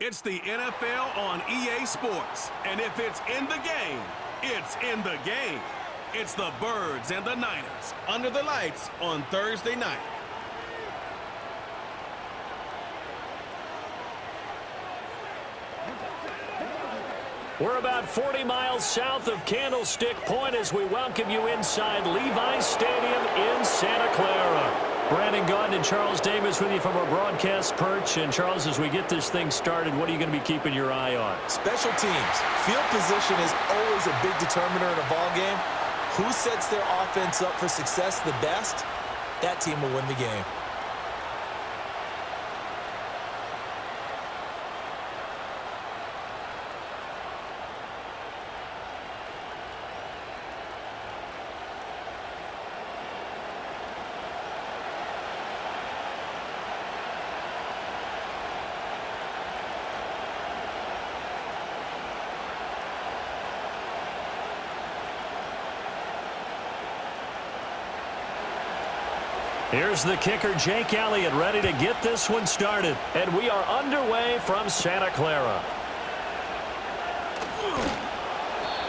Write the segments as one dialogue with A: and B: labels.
A: It's the NFL on EA Sports. And if it's in the game, it's in the game. It's the Birds and the Niners under the lights on Thursday night.
B: We're about 40 miles south of Candlestick Point as we welcome you inside Levi's Stadium in Santa Clara. Brandon Gaudin and Charles Davis with you from our broadcast perch. And, Charles, as we get this thing started, what are you going to be keeping your eye on?
C: Special teams. Field position is always a big determiner in a ball game. Who sets their offense up for success the best, that team will win the game.
B: Here's the kicker, Jake Elliott, ready to get this one started. And we are underway from Santa Clara.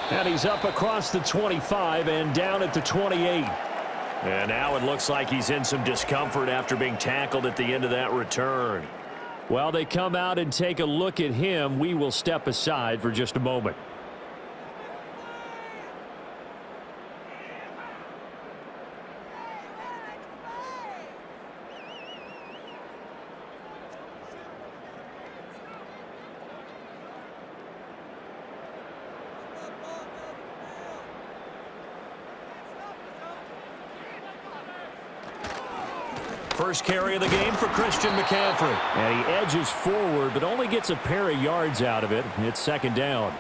B: And he's up across the 25 and down at the 28. And now it looks like he's in some discomfort after being tackled at the end of that return. While they come out and take a look at him, we will step aside for just a moment. First carry of the game for Christian McCaffrey. And he edges forward, but only gets a pair of yards out of it. It's second down.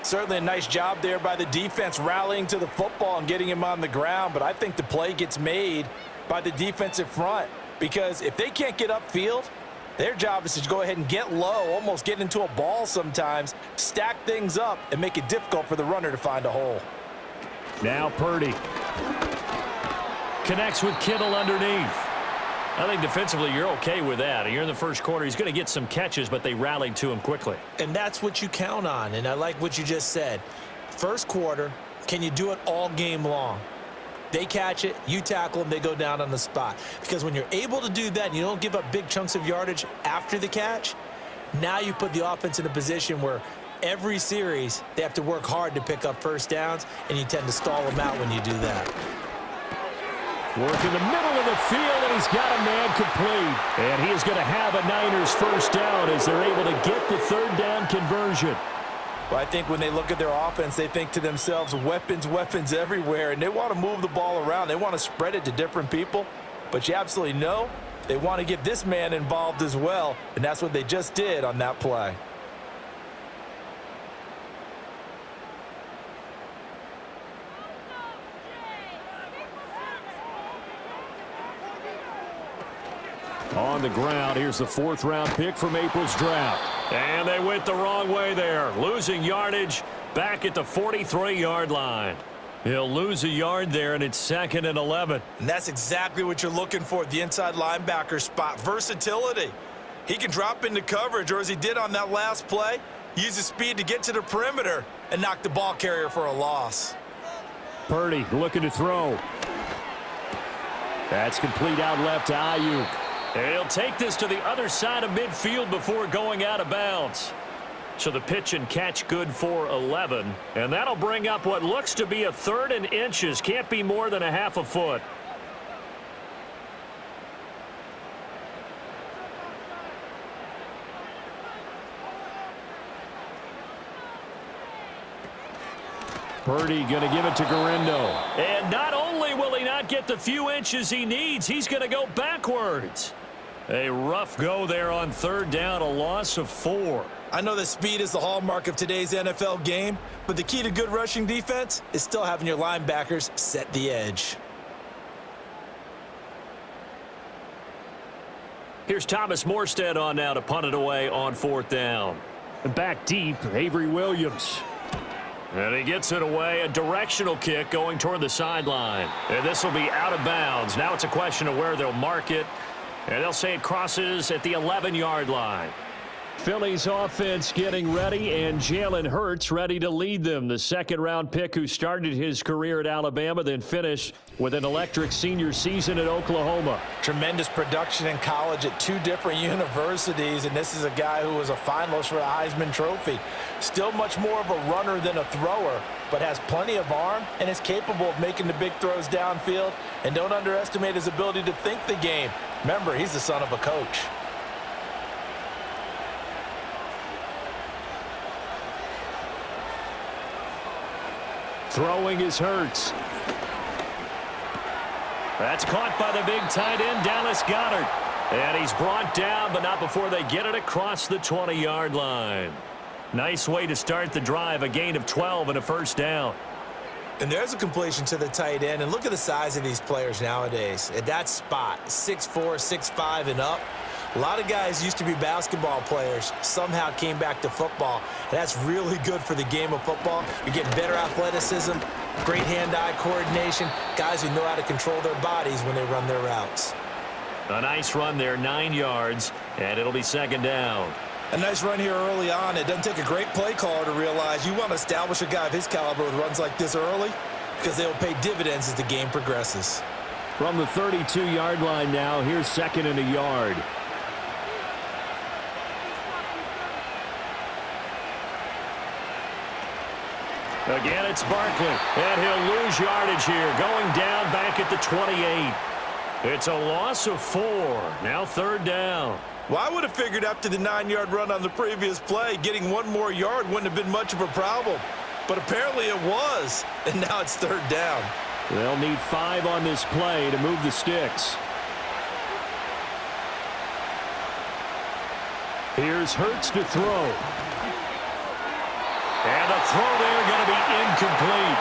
C: Certainly a nice job there by the defense rallying to the football and getting him on the ground. But I think the play gets made by the defensive front. Because if they can't get upfield, their job is to go ahead and get low, almost get into a ball sometimes, stack things up, and make it difficult for the runner to find a hole.
B: Now Purdy connects with Kittle underneath. I think defensively you're okay with that. You're in the first quarter. He's going to get some catches, but they rallied to him quickly.
C: And that's what you count on, and I like what you just said. First quarter, can you do it all game long? They catch it, you tackle them, they go down on the spot. Because when you're able to do that and you don't give up big chunks of yardage after the catch, now you put the offense in a position where every series they have to work hard to pick up first downs, and you tend to stall them out when you do that.
B: Work in the middle of the field, and he's got a man complete. And he is going to have a Niners first down as they're able to get the third down conversion.
C: Well, I think when they look at their offense, they think to themselves, weapons, weapons everywhere, and they want to move the ball around. They want to spread it to different people. But you absolutely know they want to get this man involved as well, and that's what they just did on that play.
B: On the ground, here's the fourth-round pick from April's draft. And they went the wrong way there, losing yardage back at the 43-yard line. He'll lose a yard there, and it's 2nd and 11.
C: And that's exactly what you're looking for at the inside linebacker spot, versatility. He can drop into coverage, or as he did on that last play, use his speed to get to the perimeter and knock the ball carrier for a loss.
B: Purdy looking to throw. That's complete out left to Ayuk. He'll take this to the other side of midfield before going out of bounds. So the pitch and catch good for 11. And that'll bring up what looks to be a 3rd and inches. Can't be more than a half a foot. Purdy going to give it to Garendo. And not only will he not get the few inches he needs, he's going to go backwards. A rough go there on 3rd down, a loss of 4.
C: I know that speed is the hallmark of today's NFL game, but the key to good rushing defense is still having your linebackers set the edge.
B: Here's Thomas Morstead on now to punt it away on 4th down. And back deep, Avery Williams. And he gets it away, a directional kick going toward the sideline. And this will be out of bounds. Now it's a question of where they'll mark it. And they'll say it crosses at the 11-yard line. Philly's offense getting ready, and Jalen Hurts ready to lead them. The second-round pick who started his career at Alabama, then finished with an electric senior season at Oklahoma.
C: Tremendous production in college at 2 different universities, and this is a guy who was a finalist for the Heisman Trophy. Still much more of a runner than a thrower, but has plenty of arm and is capable of making the big throws downfield. And don't underestimate his ability to think the game. Remember, he's the son of a coach.
B: Throwing is Hurts. That's caught by the big tight end, Dallas Goedert. And he's brought down, but not before they get it across the 20-yard line. Nice way to start the drive, a gain of 12 and a first down.
C: And there's a completion to the tight end. And look at the size of these players nowadays. At that spot, 6'4", 6'5", and up. A lot of guys used to be basketball players, somehow came back to football. And that's really good for the game of football. You're getting better athleticism, great hand-eye coordination, guys who know how to control their bodies when they run their routes.
B: A nice run there, 9 yards, and it'll be second down.
C: A nice run here early on. It doesn't take a great play caller to realize you want to establish a guy of his caliber with runs like this early because they will pay dividends as the game progresses.
B: From the 32-yard line now, here's second and a yard. Again, it's Barkley, and he'll lose yardage here, going down back at the 28. It's a loss of 4. Now third down.
C: Well, I would have figured after the 9-yard run on the previous play, getting 1 more yard wouldn't have been much of a problem. But apparently it was, and now it's third down.
B: They'll need 5 on this play to move the sticks. Here's Hurts to throw. And the throw there going to be incomplete.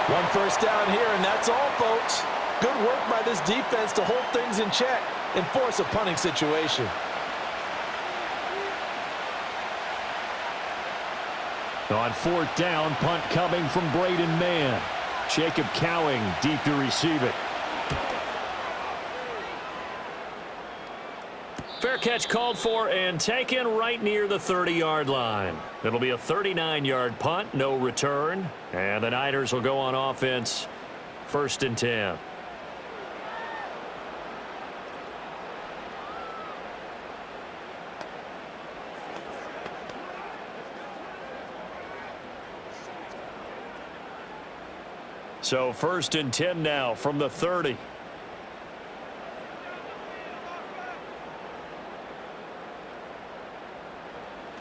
C: 1 first down here, and that's all, folks. Good work by this defense to hold things in check and force a punting situation.
B: On 4th down, punt coming from Braden Mann. Jacob Cowing deep to receive it. Fair catch called for and taken right near the 30-yard line. It'll be a 39-yard punt, no return. And the Niners will go on offense, 1st and 10. So 1st and 10 now from the 30.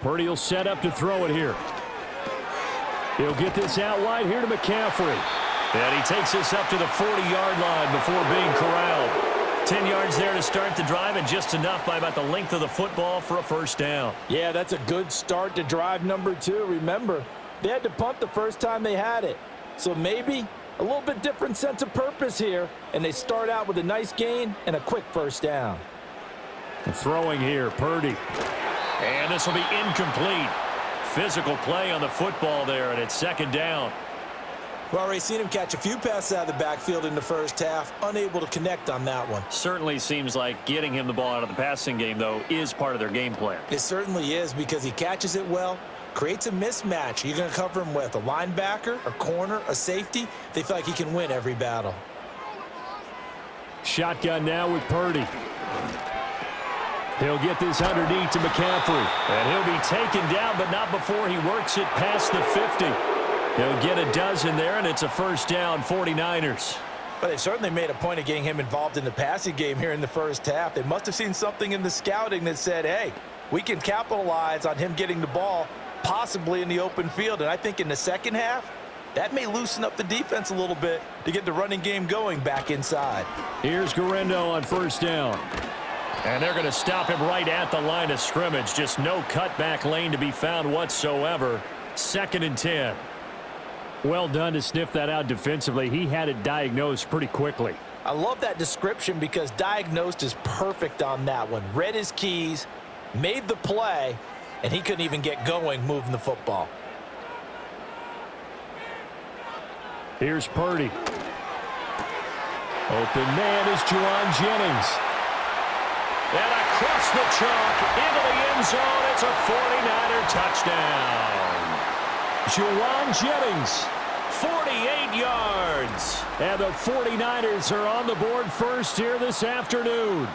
B: Purdy will set up to throw it here. He'll get this out wide here to McCaffrey. And he takes this up to the 40-yard line before being corralled. 10 yards there to start the drive, and just enough by about the length of the football for a first down.
C: Yeah, that's a good start to drive number 2. Remember, they had to punt the first time they had it. So maybe a little bit different sense of purpose here, and they start out with a nice gain and a quick first down.
B: Throwing here, Purdy. And this will be incomplete. Physical play on the football there, and it's second down.
C: We've already seen him catch a few passes out of the backfield in the first half, unable to connect on that one.
B: Certainly seems like getting him the ball out of the passing game, though, is part of their game plan.
C: It certainly is, because he catches it well, creates a mismatch. You're going to cover him with a linebacker, a corner, a safety. They feel like he can win every battle.
B: Shotgun now with Purdy. He'll get this underneath to McCaffrey. And he'll be taken down, but not before he works it past the 50. He'll get a dozen there, and it's a first down, 49ers.
C: But they certainly made a point of getting him involved in the passing game here in the first half. They must have seen something in the scouting that said, hey, we can capitalize on him getting the ball possibly in the open field. And I think in the second half, that may loosen up the defense a little bit to get the running game going back inside.
B: Here's Guerrero on first down. And they're going to stop him right at the line of scrimmage. Just no cutback lane to be found whatsoever. 2nd and 10. Well done to sniff that out defensively. He had it diagnosed pretty quickly.
C: I love that description because diagnosed is perfect on that one. Read his keys, made the play, and he couldn't even get going moving the football.
B: Here's Purdy. Open man is Juwan Jennings. And across the chalk, into the end zone, it's a 49er touchdown. Juwan Jennings, 48 yards. And the 49ers are on the board first here this afternoon.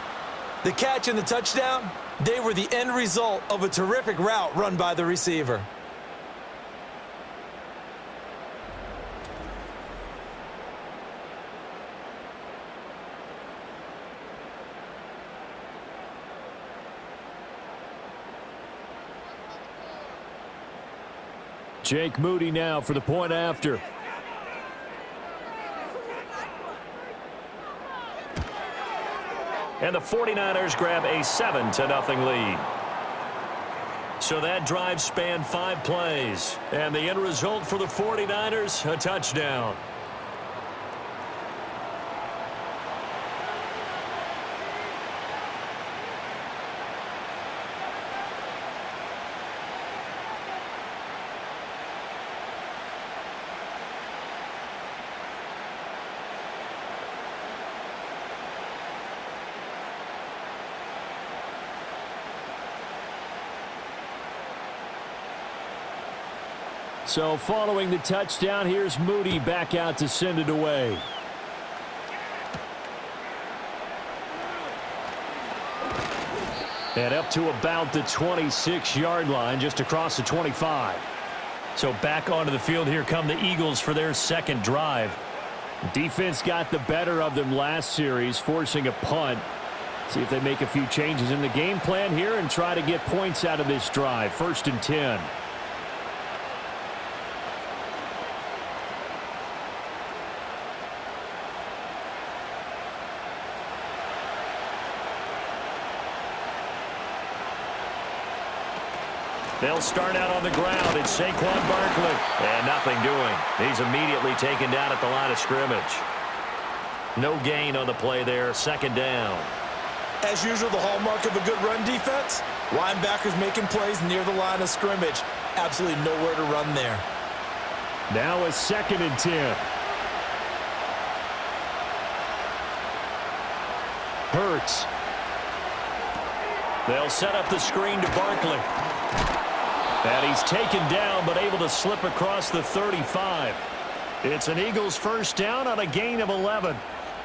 C: The catch and the touchdown, they were the end result of a terrific route run by the receiver.
B: Jake Moody now for the point after. And the 49ers grab a 7-0 lead. So that drive spanned 5 plays. And the end result for the 49ers, a touchdown. So following the touchdown, here's Moody back out to send it away. And up to about the 26-yard line, just across the 25. So back onto the field, here come the Eagles for their second drive. Defense got the better of them last series, forcing a punt. See if they make a few changes in the game plan here and try to get points out of this drive. 1st and 10. They'll start out on the ground. It's Saquon Barkley. And nothing doing. He's immediately taken down at the line of scrimmage. No gain on the play there. 2nd down.
C: As usual, the hallmark of a good run defense, linebackers making plays near the line of scrimmage. Absolutely nowhere to run there.
B: Now a 2nd and 10. Hurts. They'll set up the screen to Barkley. And he's taken down, but able to slip across the 35. It's an Eagles 1st down on a gain of 11.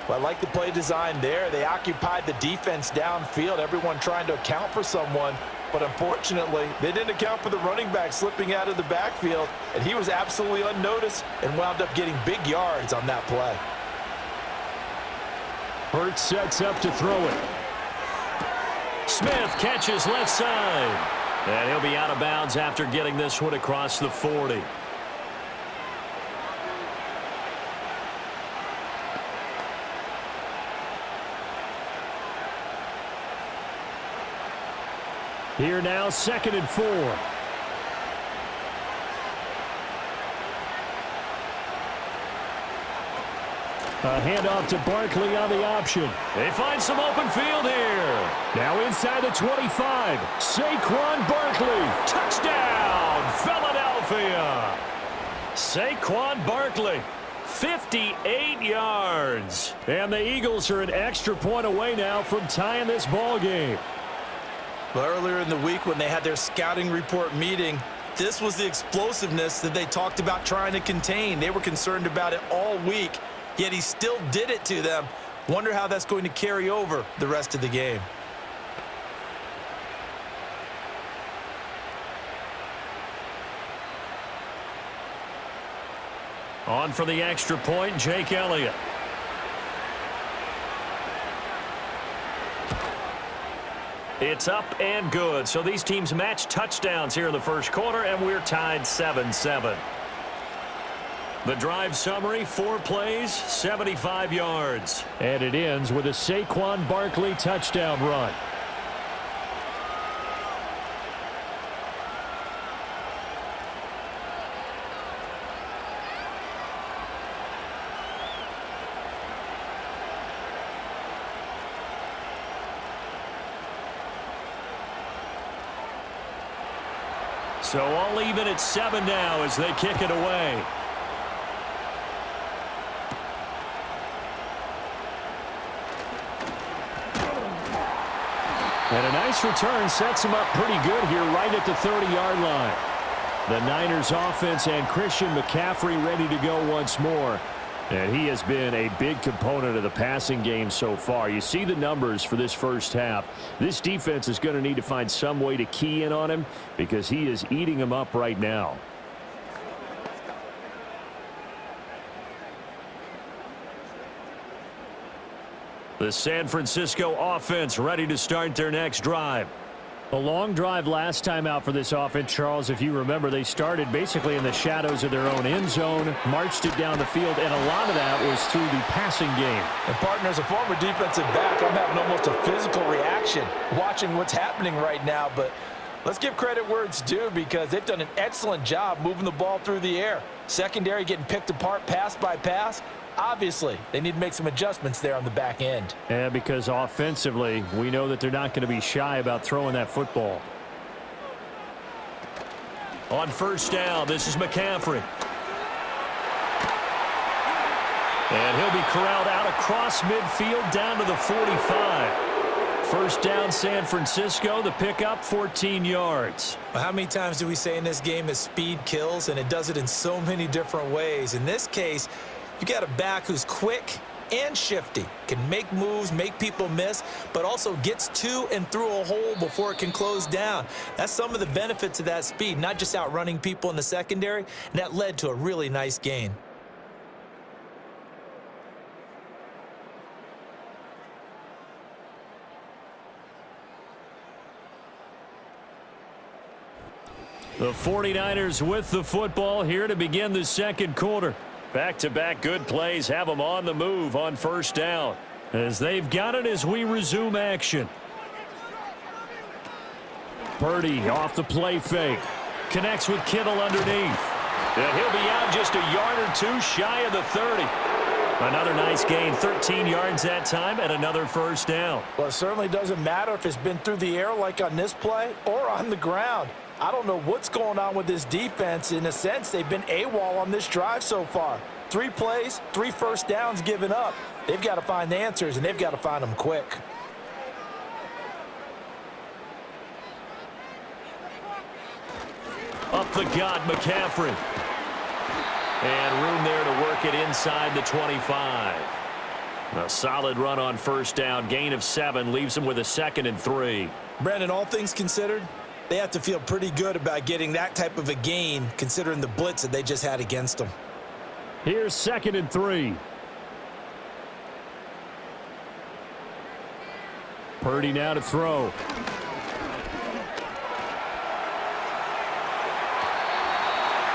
C: Well, I like the play design there. They occupied the defense downfield, everyone trying to account for someone. But unfortunately, they didn't account for the running back slipping out of the backfield, and he was absolutely unnoticed and wound up getting big yards on that play.
B: Hurts sets up to throw it. Smith catches left side. And he'll be out of bounds after getting this one across the 40. Here now, 2nd and 4. A handoff to Barkley on the option. They find some open field here. Now inside the 25. Saquon Barkley. Touchdown, Philadelphia. Saquon Barkley, 58 yards. And the Eagles are an extra point away now from tying this ball game.
C: Well, earlier in the week when they had their scouting report meeting, this was the explosiveness that they talked about trying to contain. They were concerned about it all week. Yet he still did it to them. Wonder how that's going to carry over the rest of the game.
B: On for the extra point, Jake Elliott. It's up and good. So these teams match touchdowns here in the 1st quarter, and we're tied 7-7. The drive summary, 4 plays, 75 yards. And it ends with a Saquon Barkley touchdown run. So all even at 7 now as they kick it away. And a nice return sets him up pretty good here right at the 30-yard line. The Niners offense and Christian McCaffrey ready to go once more. And he has been a big component of the passing game so far. You see the numbers for this first half. This defense is going to need to find some way to key in on him because he is eating them up right now. The San Francisco offense ready to start their next drive. A long drive last time out for this offense, Charles. If you remember, they started basically in the shadows of their own end zone, marched it down the field, and a lot of that was through the passing game.
C: And partner, as a former defensive back, I'm having almost a physical reaction watching what's happening right now. But let's give credit where it's due because they've done an excellent job moving the ball through the air. Secondary getting picked apart pass by pass. Obviously, they need to make some adjustments there on the back end.
B: Yeah, because offensively, we know that they're not going to be shy about throwing that football. On first down, this is McCaffrey. And he'll be corralled out across midfield down to the 45. First down, San Francisco. The pickup, 14 yards.
C: Well, how many times do we say in this game that speed kills, and it does it in so many different ways? In this case, you got a back who's quick and shifty, can make moves, make people miss, but also gets to and through a hole before it can close down. That's some of the benefits of that speed, not just outrunning people in the secondary, and that led to a really nice gain.
B: The 49ers with the football here to begin the second quarter. Back-to-back good plays have them on the move on first down. As they've got it as we resume action. Purdy off the play fake. Connects with Kittle underneath. And he'll be out just a yard or two shy of the 30. Another nice gain, 13 yards that time, and another first down.
C: Well, it certainly doesn't matter if it's been through the air like on this play or on the ground. I don't know what's going on with this defense. In a sense, they've been AWOL on this drive so far. 3 plays, 3 first downs given up. They've got to find the answers, and they've got to find them quick.
B: Up the gut, McCaffrey. And room there to work it inside the 25. A solid run on first down. Gain of 7 leaves them with a 2nd and 3.
C: Brandon, all things considered, they have to feel pretty good about getting that type of a gain considering the blitz that they just had against them.
B: Here's 2nd and 3. Purdy now to throw.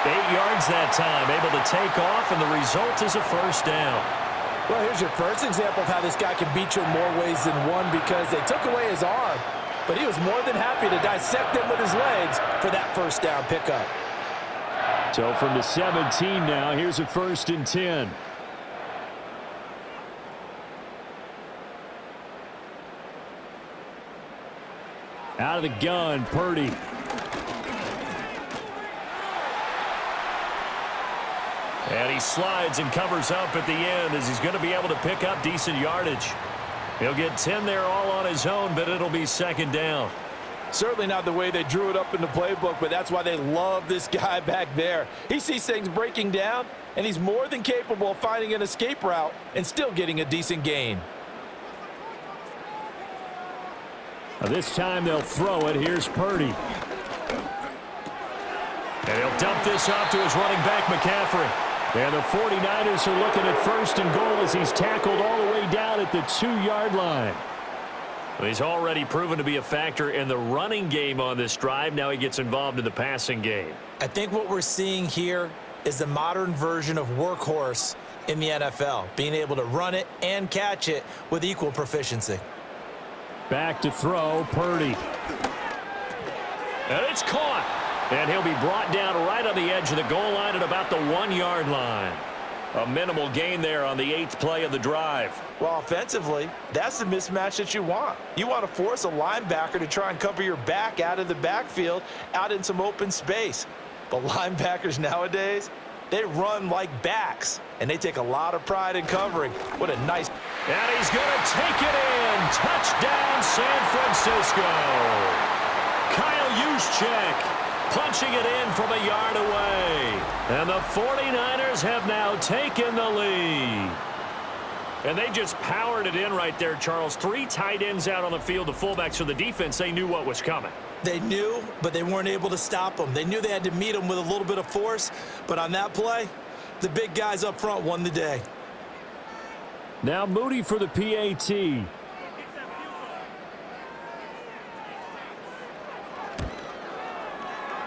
B: 8 yards that time, able to take off, and the result is a first down.
C: Well, here's your first example of how this guy can beat you in more ways than one because they took away his arm. But he was more than happy to dissect them with his legs for that first down pickup.
B: So from the 17 now, here's a 1st and 10. Out of the gun, Purdy. And he slides and covers up at the end as he's going to be able to pick up decent yardage. He'll get 10 there all on his own, but it'll be 2nd down.
C: Certainly not the way they drew it up in the playbook, but that's why they love this guy back there. He sees things breaking down, and he's more than capable of finding an escape route and still getting a decent gain.
B: This time they'll throw it. Here's Purdy. And he'll dump this off to his running back, McCaffrey. And the 49ers are looking at 1st and goal as he's tackled all the way down at the 2-yard line. Well, he's already proven to be a factor in the running game on this drive. Now he gets involved in the passing game.
C: I think what we're seeing here is the modern version of workhorse in the NFL, being able to run it and catch it with equal proficiency.
B: Back to throw, Purdy. And it's caught. And he'll be brought down right on the edge of the goal line at about the 1-yard line. A minimal gain there on the 8th play of the drive.
C: Well, offensively, that's the mismatch that you want. You want to force a linebacker to try and cover your back out of the backfield, out in some open space. But linebackers nowadays, they run like backs, and they take a lot of pride in covering. What a nice
B: And he's going to take it in. Touchdown, San Francisco. Kyle Juszczyk punching it in from a yard away. And the 49ers have now taken the lead. And they just powered it in right there, Charles. 3 tight ends out on the field, the fullbacks for the defense. They knew what was coming.
C: They knew, but they weren't able to stop them. They knew they had to meet them with a little bit of force, but on that play, the big guys up front won the day.
B: Now Moody for the PAT.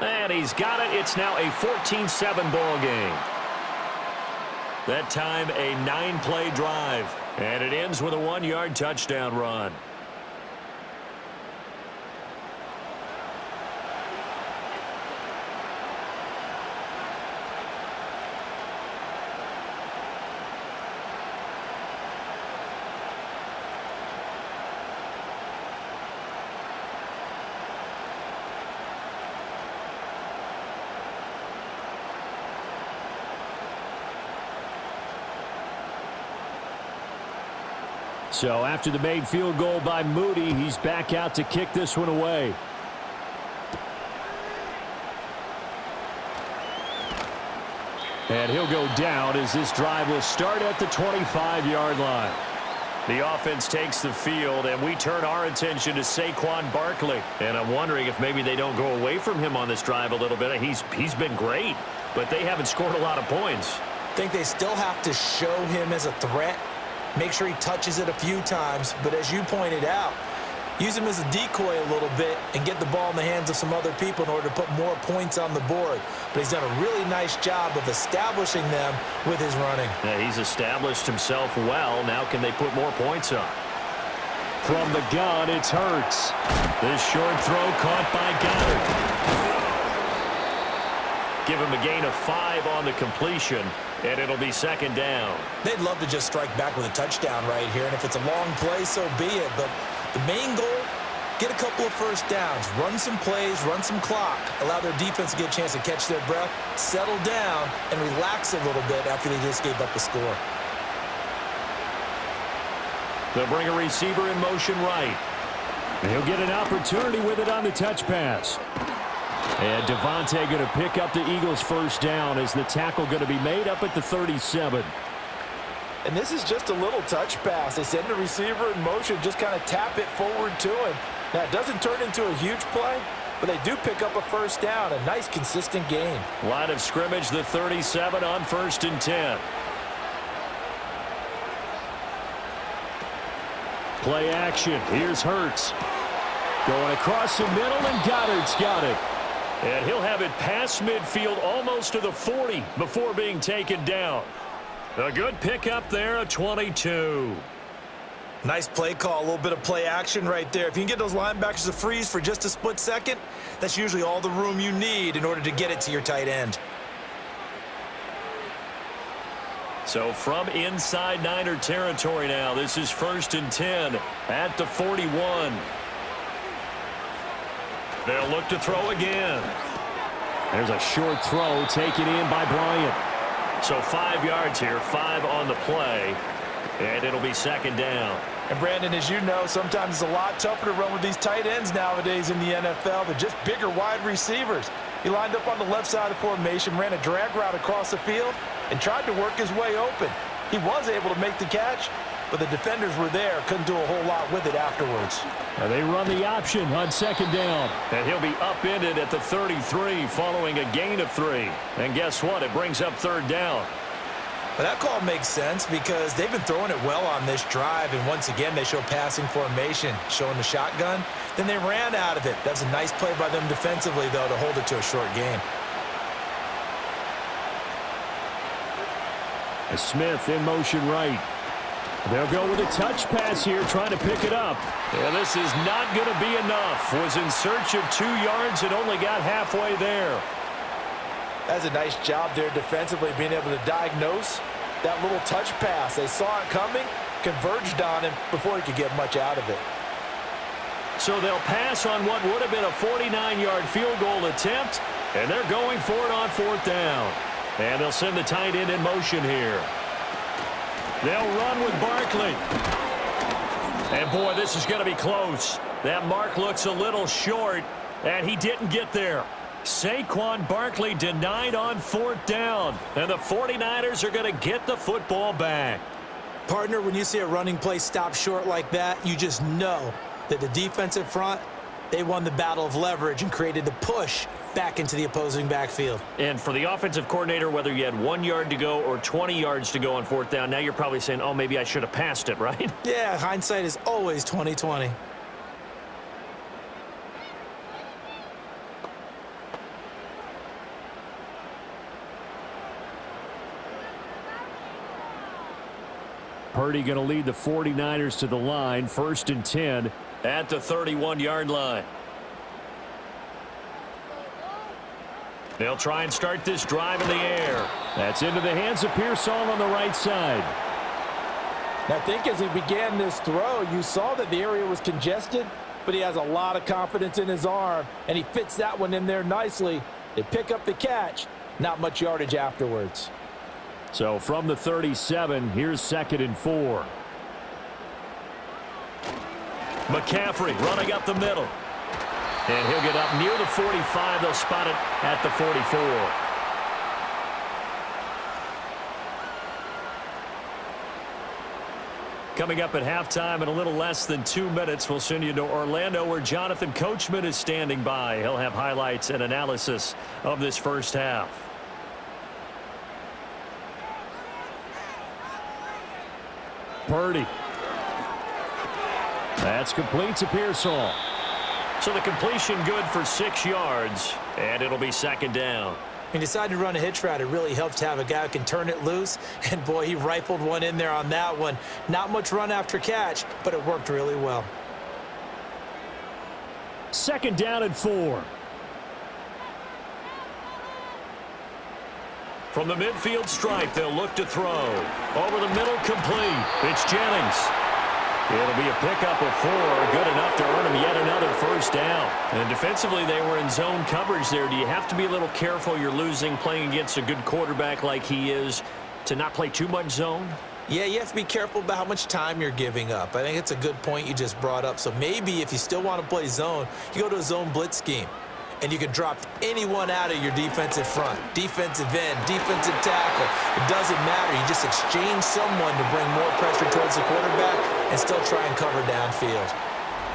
B: And he's got it. It's now a 14-7 ball game. That time a 9-play drive. And it ends with a 1-yard touchdown run. So after the made field goal by Moody, he's back out to kick this one away. And he'll go down as this drive will start at the 25-yard line. The offense takes the field, and we turn our attention to Saquon Barkley. And I'm wondering if maybe they don't go away from him on this drive a little bit. He's been great, but they haven't scored a lot of points.
C: I think they still have to show him as a threat. Make sure he touches it a few times, but as you pointed out, use him as a decoy a little bit and get the ball in the hands of some other people in order to put more points on the board. But he's done a really nice job of establishing them with his running.
B: Yeah, he's established himself well. Now can they put more points on? From the gun, it's Hurts. This short throw caught by Goddard. Give him a gain of 5 on the completion, and it'll be second down.
C: They'd love to just strike back with a touchdown right here, and if it's a long play, so be it. But the main goal, get a couple of first downs, run some plays, run some clock, allow their defense to get a chance to catch their breath, settle down, and relax a little bit after they just gave up a score.
B: They'll bring a receiver in motion right. And he'll get an opportunity with it on the touch pass. And Devontae going to pick up the Eagles' first down as the tackle going to be made up at the 37.
C: And this is just a little touch pass. They send the receiver in motion, just kind of tap it forward to him. Now, it doesn't turn into a huge play, but they do pick up a first down, a nice, consistent gain.
B: Line of scrimmage, the 37 on 1st and 10. Play action. Here's Hurts. Going across the middle, and Goddard's got it. And he'll have it past midfield almost to the 40 before being taken down. A good pickup there, a 22.
C: Nice play call, a little bit of play action right there. If you can get those linebackers to freeze for just a split second, that's usually all the room you need in order to get it to your tight end.
B: So from inside Niner territory now, this is 1st and 10 at the 41. They'll look to throw again. There's a short throw taken in by Bryant. So 5 yards here, 5 on the play, and it'll be second down.
C: And Brandon, as you know, sometimes it's a lot tougher to run with these tight ends nowadays in the NFL. They're just bigger wide receivers. He lined up on the left side of the formation, ran a drag route across the field, and tried to work his way open. He was able to make the catch, but the defenders were there, couldn't do a whole lot with it afterwards.
B: And they run the option on second down. And he'll be upended at the 33 following a gain of 3. And guess what? It brings up 3rd down.
C: But that call makes sense because they've been throwing it well on this drive, and once again they show passing formation, showing the shotgun. Then they ran out of it. That was a nice play by them defensively, though, to hold it to a short game.
B: Smith in motion right. They'll go with a touch pass here, trying to pick it up. And this is not going to be enough. Was in search of 2 yards and only got halfway there.
C: That's a nice job there defensively, being able to diagnose that little touch pass. They saw it coming, converged on him before he could get much out of it.
B: So they'll pass on what would have been a 49-yard field goal attempt, and they're going for it on 4th down. And they'll send the tight end in motion here. They'll run with Barkley. And, boy, this is going to be close. That mark looks a little short, and he didn't get there. Saquon Barkley denied on 4th down, and the 49ers are going to get the football back.
C: Partner, when you see a running play stop short like that, you just know that the defensive front, they won the battle of leverage and created the push back into the opposing backfield.
B: And for the offensive coordinator, whether you had 1 yard to go or 20 yards to go on 4th down, now you're probably saying, oh, maybe I should have passed it, right?
C: Yeah, hindsight is always 20/20.
B: Purdy going to lead the 49ers to the line, 1st and 10 at the 31-yard line. They'll try and start this drive in the air. That's into the hands of Pearsall on the right side.
D: I think as he began this throw, you saw that the area was congested, but he has a lot of confidence in his arm, and he fits that one in there nicely. They pick up the catch, not much yardage afterwards.
B: So from the 37, here's 2nd and 4. McCaffrey running up the middle. And he'll get up near the 45. They'll spot it at the 44. Coming up at halftime in a little less than 2 minutes, we'll send you to Orlando where Jonathan Coachman is standing by. He'll have highlights and analysis of this first half. Purdy. That's complete to Pearsall. So the completion good for 6 yards, and it'll be 2nd down.
C: He decided to run a hitch route. It really helps to have a guy who can turn it loose, and boy, he rifled one in there on that one. Not much run after catch, but it worked really well.
B: 2nd down and 4. From the midfield stripe, they'll look to throw. Over the middle, complete. It's Jennings. It'll be a pickup of 4, good enough to earn him yet another 1st down. And defensively, they were in zone coverage there. Do you have to be a little careful? You're losing, playing against a good quarterback like he is, to not play too much zone?
C: Yeah, you have to be careful about how much time you're giving up. I think it's a good point you just brought up. So maybe if you still want to play zone, you go to a zone blitz scheme. And you can drop anyone out of your defensive front, defensive end, defensive tackle. It doesn't matter. You just exchange someone to bring more pressure towards the quarterback and still try and cover downfield.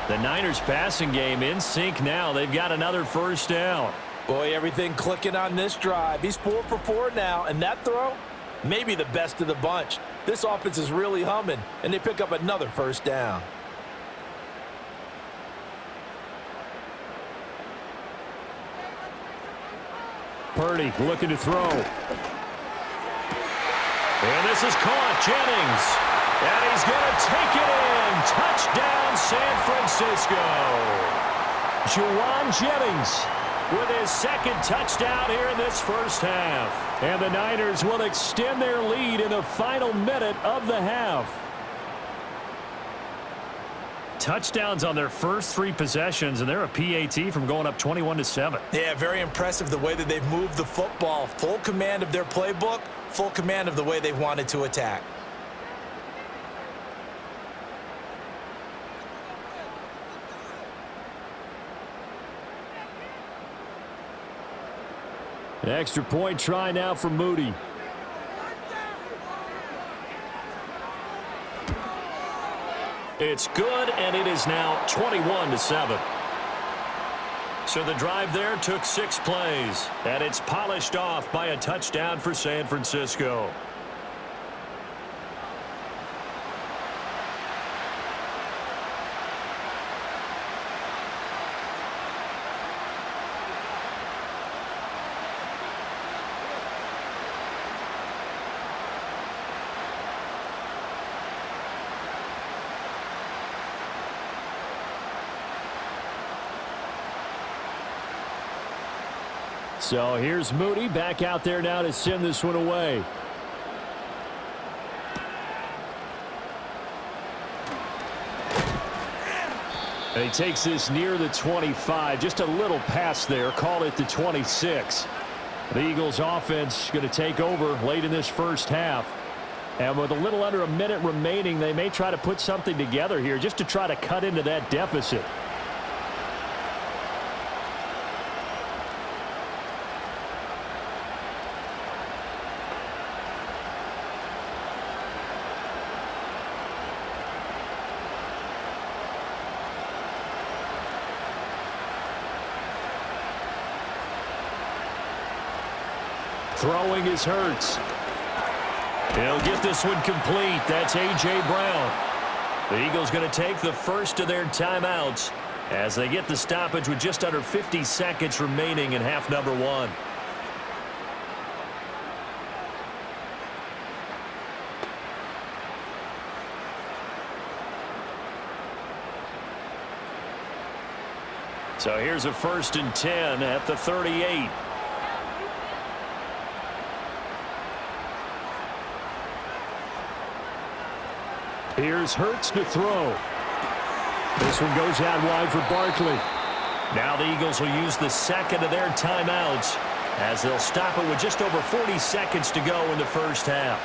B: The Niners passing game in sync now. They've got another 1st down.
D: Boy, everything clicking on this drive. He's 4 for 4 now, and that throw, maybe the best of the bunch. This offense is really humming, and they pick up another 1st down.
B: Purdy looking to throw. And this is caught. Jennings. And he's going to take it in. Touchdown, San Francisco. Juwan Jennings with his 2nd touchdown here in this first half. And the Niners will extend their lead in the final minute of the half. Touchdowns on their first 3 possessions, and they're a PAT from going up 21-7.
C: Yeah, very impressive the way that they've moved the football. Full command of their playbook, full command of the way they've wanted to attack.
B: Extra point try now for Moody. It's good, and it is now 21-7. So the drive there took 6 plays, and it's polished off by a touchdown for San Francisco. So here's Moody back out there now to send this one away. And he takes this near the 25. Just a little pass there. Call it the 26. The Eagles offense going to take over late in this first half. And with a little under a minute remaining, they may try to put something together here just to try to cut into that deficit. Throwing is Hurts. He'll get this one complete. That's A.J. Brown. The Eagles going to take the first of their timeouts as they get the stoppage with just under 50 seconds remaining in half number one. So here's a 1st and 10 at the 38. Here's Hurts to throw. This one goes out wide for Barkley. Now the Eagles will use the second of their timeouts as they'll stop it with just over 40 seconds to go in the first half.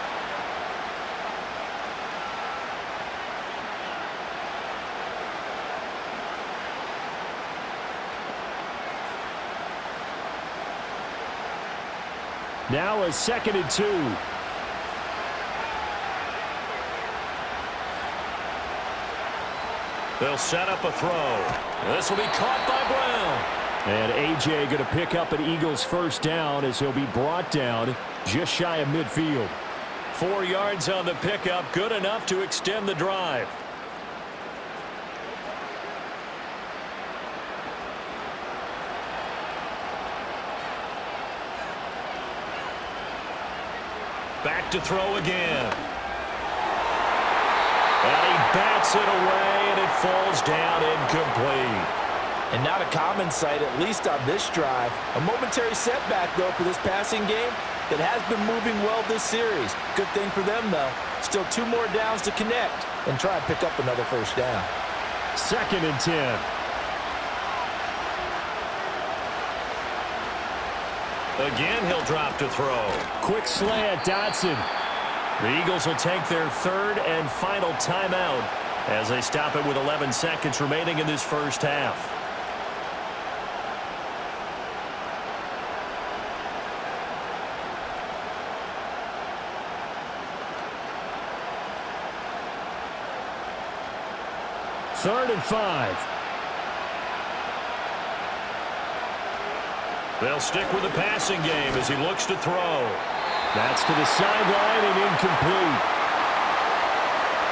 B: Now a 2nd and 2. They'll set up a throw. This will be caught by Brown. And A.J. going to pick up an Eagles first down as he'll be brought down just shy of midfield. 4 yards on the pickup, good enough to extend the drive. Back to throw again. And he bats it away, and it falls down incomplete.
C: And not a common sight, at least on this drive. A momentary setback, though, for this passing game that has been moving well this series. Good thing for them, though. Still 2 more downs to connect and try and pick up another first down.
B: 2nd and 10. Again, he'll drop to throw. Quick slant, Dotson. The Eagles will take their 3rd and final timeout as they stop it with 11 seconds remaining in this first half. Third and 5. They'll stick with the passing game as he looks to throw. That's to the sideline and incomplete.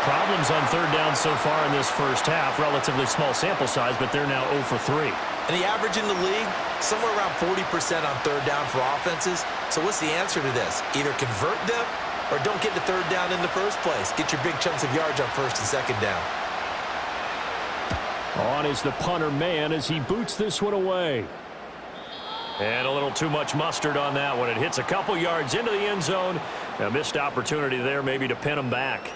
B: Problems on 3rd down so far in this first half. Relatively small sample size, but they're now 0 for 3.
C: And the average in the league, somewhere around 40% on 3rd down for offenses. So what's the answer to this? Either convert them or don't get to 3rd down in the first place. Get your big chunks of yards on 1st and 2nd down.
B: On is the punter man as he boots this one away. And a little too much mustard on that one. It hits a couple yards into the end zone. A missed opportunity there maybe to pin him back.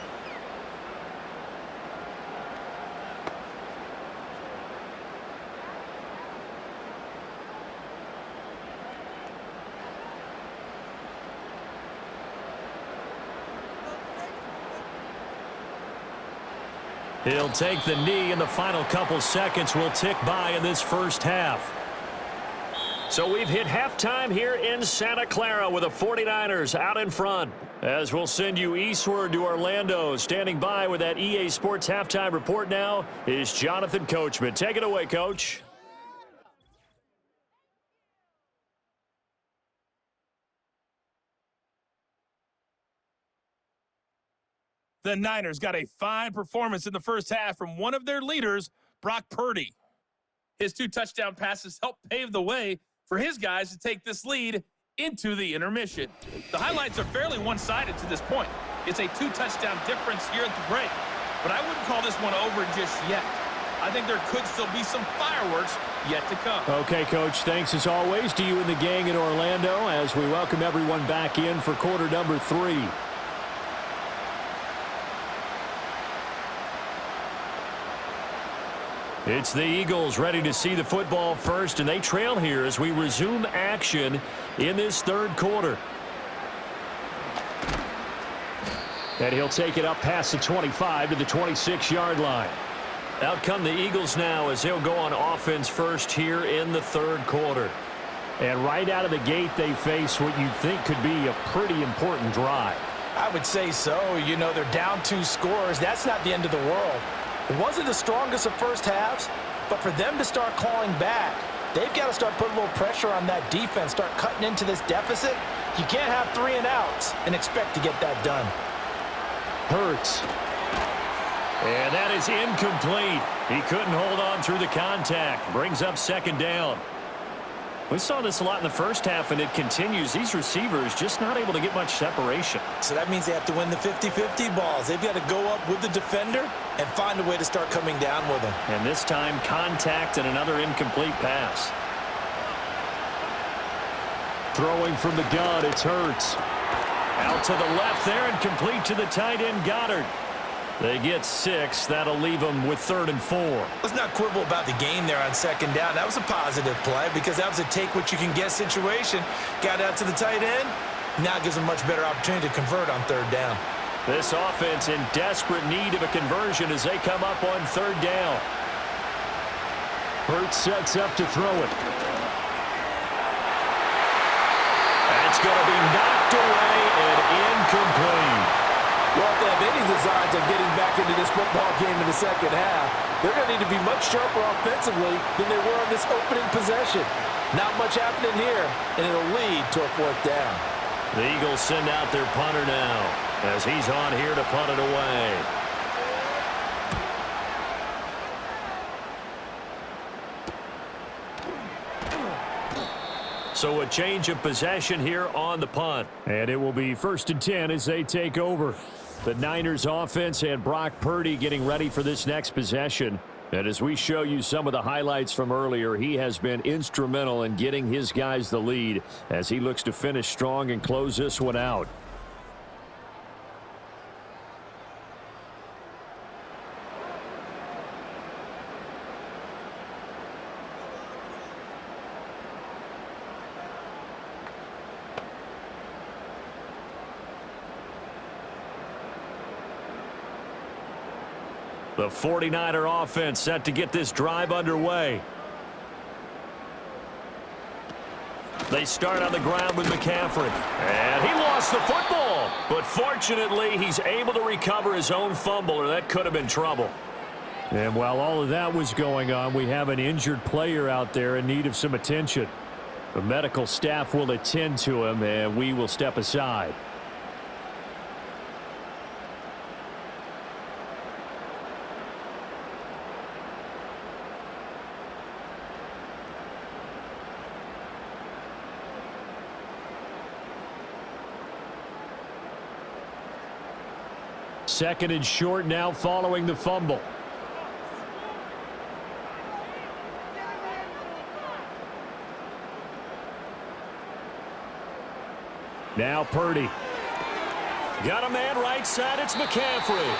B: He'll take the knee, and the final couple seconds will tick by in this first half. So we've hit halftime here in Santa Clara with the 49ers out in front. As we'll send you eastward to Orlando. Standing by with that EA Sports halftime report now is Jonathan Coachman. Take it away, Coach.
E: The Niners got a fine performance in the first half from one of their leaders, Brock Purdy. His 2 touchdown passes helped pave the way for his guys to take this lead into the intermission. The highlights are fairly one-sided to this point. It's a 2-touchdown difference here at the break, but I wouldn't call this one over just yet. I think there could still be some fireworks yet to come.
B: Okay, Coach, thanks as always to you and the gang in Orlando as we welcome everyone back in for quarter number 3. It's the Eagles ready to see the football first, and they trail here as we resume action in this third quarter. And he'll take it up past the 25 to the 26-yard line. Out come the Eagles now as they'll go on offense first here in the third quarter. And right out of the gate, they face what you'd think could be a pretty important drive.
C: I would say so. You know, they're down 2 scores. That's not the end of the world. It wasn't the strongest of first halves, but for them to start clawing back, they've got to start putting a little pressure on that defense, start cutting into this deficit. You can't have 3 and outs and expect to get that done.
B: Hurts. And that is incomplete. He couldn't hold on through the contact. Brings up second down. We saw this a lot in the first half, and it continues. These receivers just not able to get much separation.
C: So that means they have to win the 50-50 balls. They've got to go up with the defender and find a way to start coming down with him.
B: And this time, contact and another incomplete pass. Throwing from the gun, it's Hurts. Out to the left there and complete to the tight end, Goddard. They get 6. That'll leave them with 3rd and 4.
C: Let's not quibble about the game there on second down. That was a positive play because that was a take-what-you-can-get situation. Got out to the tight end. Now gives them much better opportunity to convert on 3rd down.
B: This offense in desperate need of a conversion as they come up on 3rd down. Hurts sets up to throw it. That's going to be knocked away and incomplete.
D: Well, if they have any designs on getting back into this football game in the second half, they're going to need to be much sharper offensively than they were on this opening possession. Not much happening here, and it'll lead to a 4th down.
B: The Eagles send out their punter now as he's on here to punt it away. So a change of possession here on the punt. And it will be 1st and 10 as they take over. The Niners offense and Brock Purdy getting ready for this next possession. And as we show you some of the highlights from earlier, he has been instrumental in getting his guys the lead as he looks to finish strong and close this one out. The 49er offense set to get this drive underway. They start on the ground with McCaffrey. And he lost the football. But fortunately, he's able to recover his own fumble, or that could have been trouble. And while all of that was going on, we have an injured player out there in need of some attention. The medical staff will attend to him, and we will step aside. Second and short now following the fumble. Now Purdy. Got a man right side. It's McCaffrey.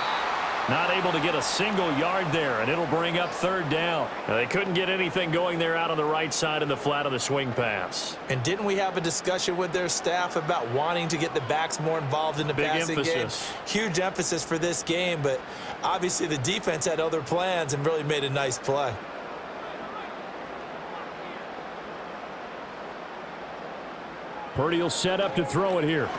B: Not able to get a single yard there, and it'll bring up 3rd down. They couldn't get anything going there out on the right side in the flat of the swing pass.
C: And didn't we have a discussion with their staff about wanting to get the backs more involved in the passing game? Huge emphasis for this game, but obviously the defense had other plans and really made a nice play.
B: Purdy will set up to throw it here.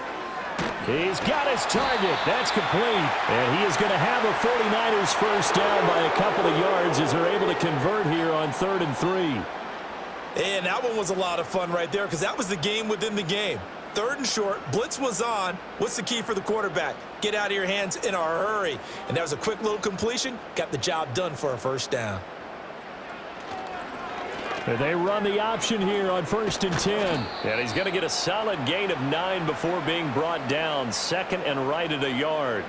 B: He's got his target. That's complete. And he is going to have a 49ers first down by a couple of yards as they're able to convert here on 3rd and 3.
C: And that one was a lot of fun right there because that was the game within the game. 3rd and short, blitz was on. What's the key for the quarterback? Get out of your hands in a hurry. And that was a quick little completion. Got the job done for a first down.
B: They run the option here on 1st and 10. And he's going to get a solid gain of 9 before being brought down. 2nd and right at a yard.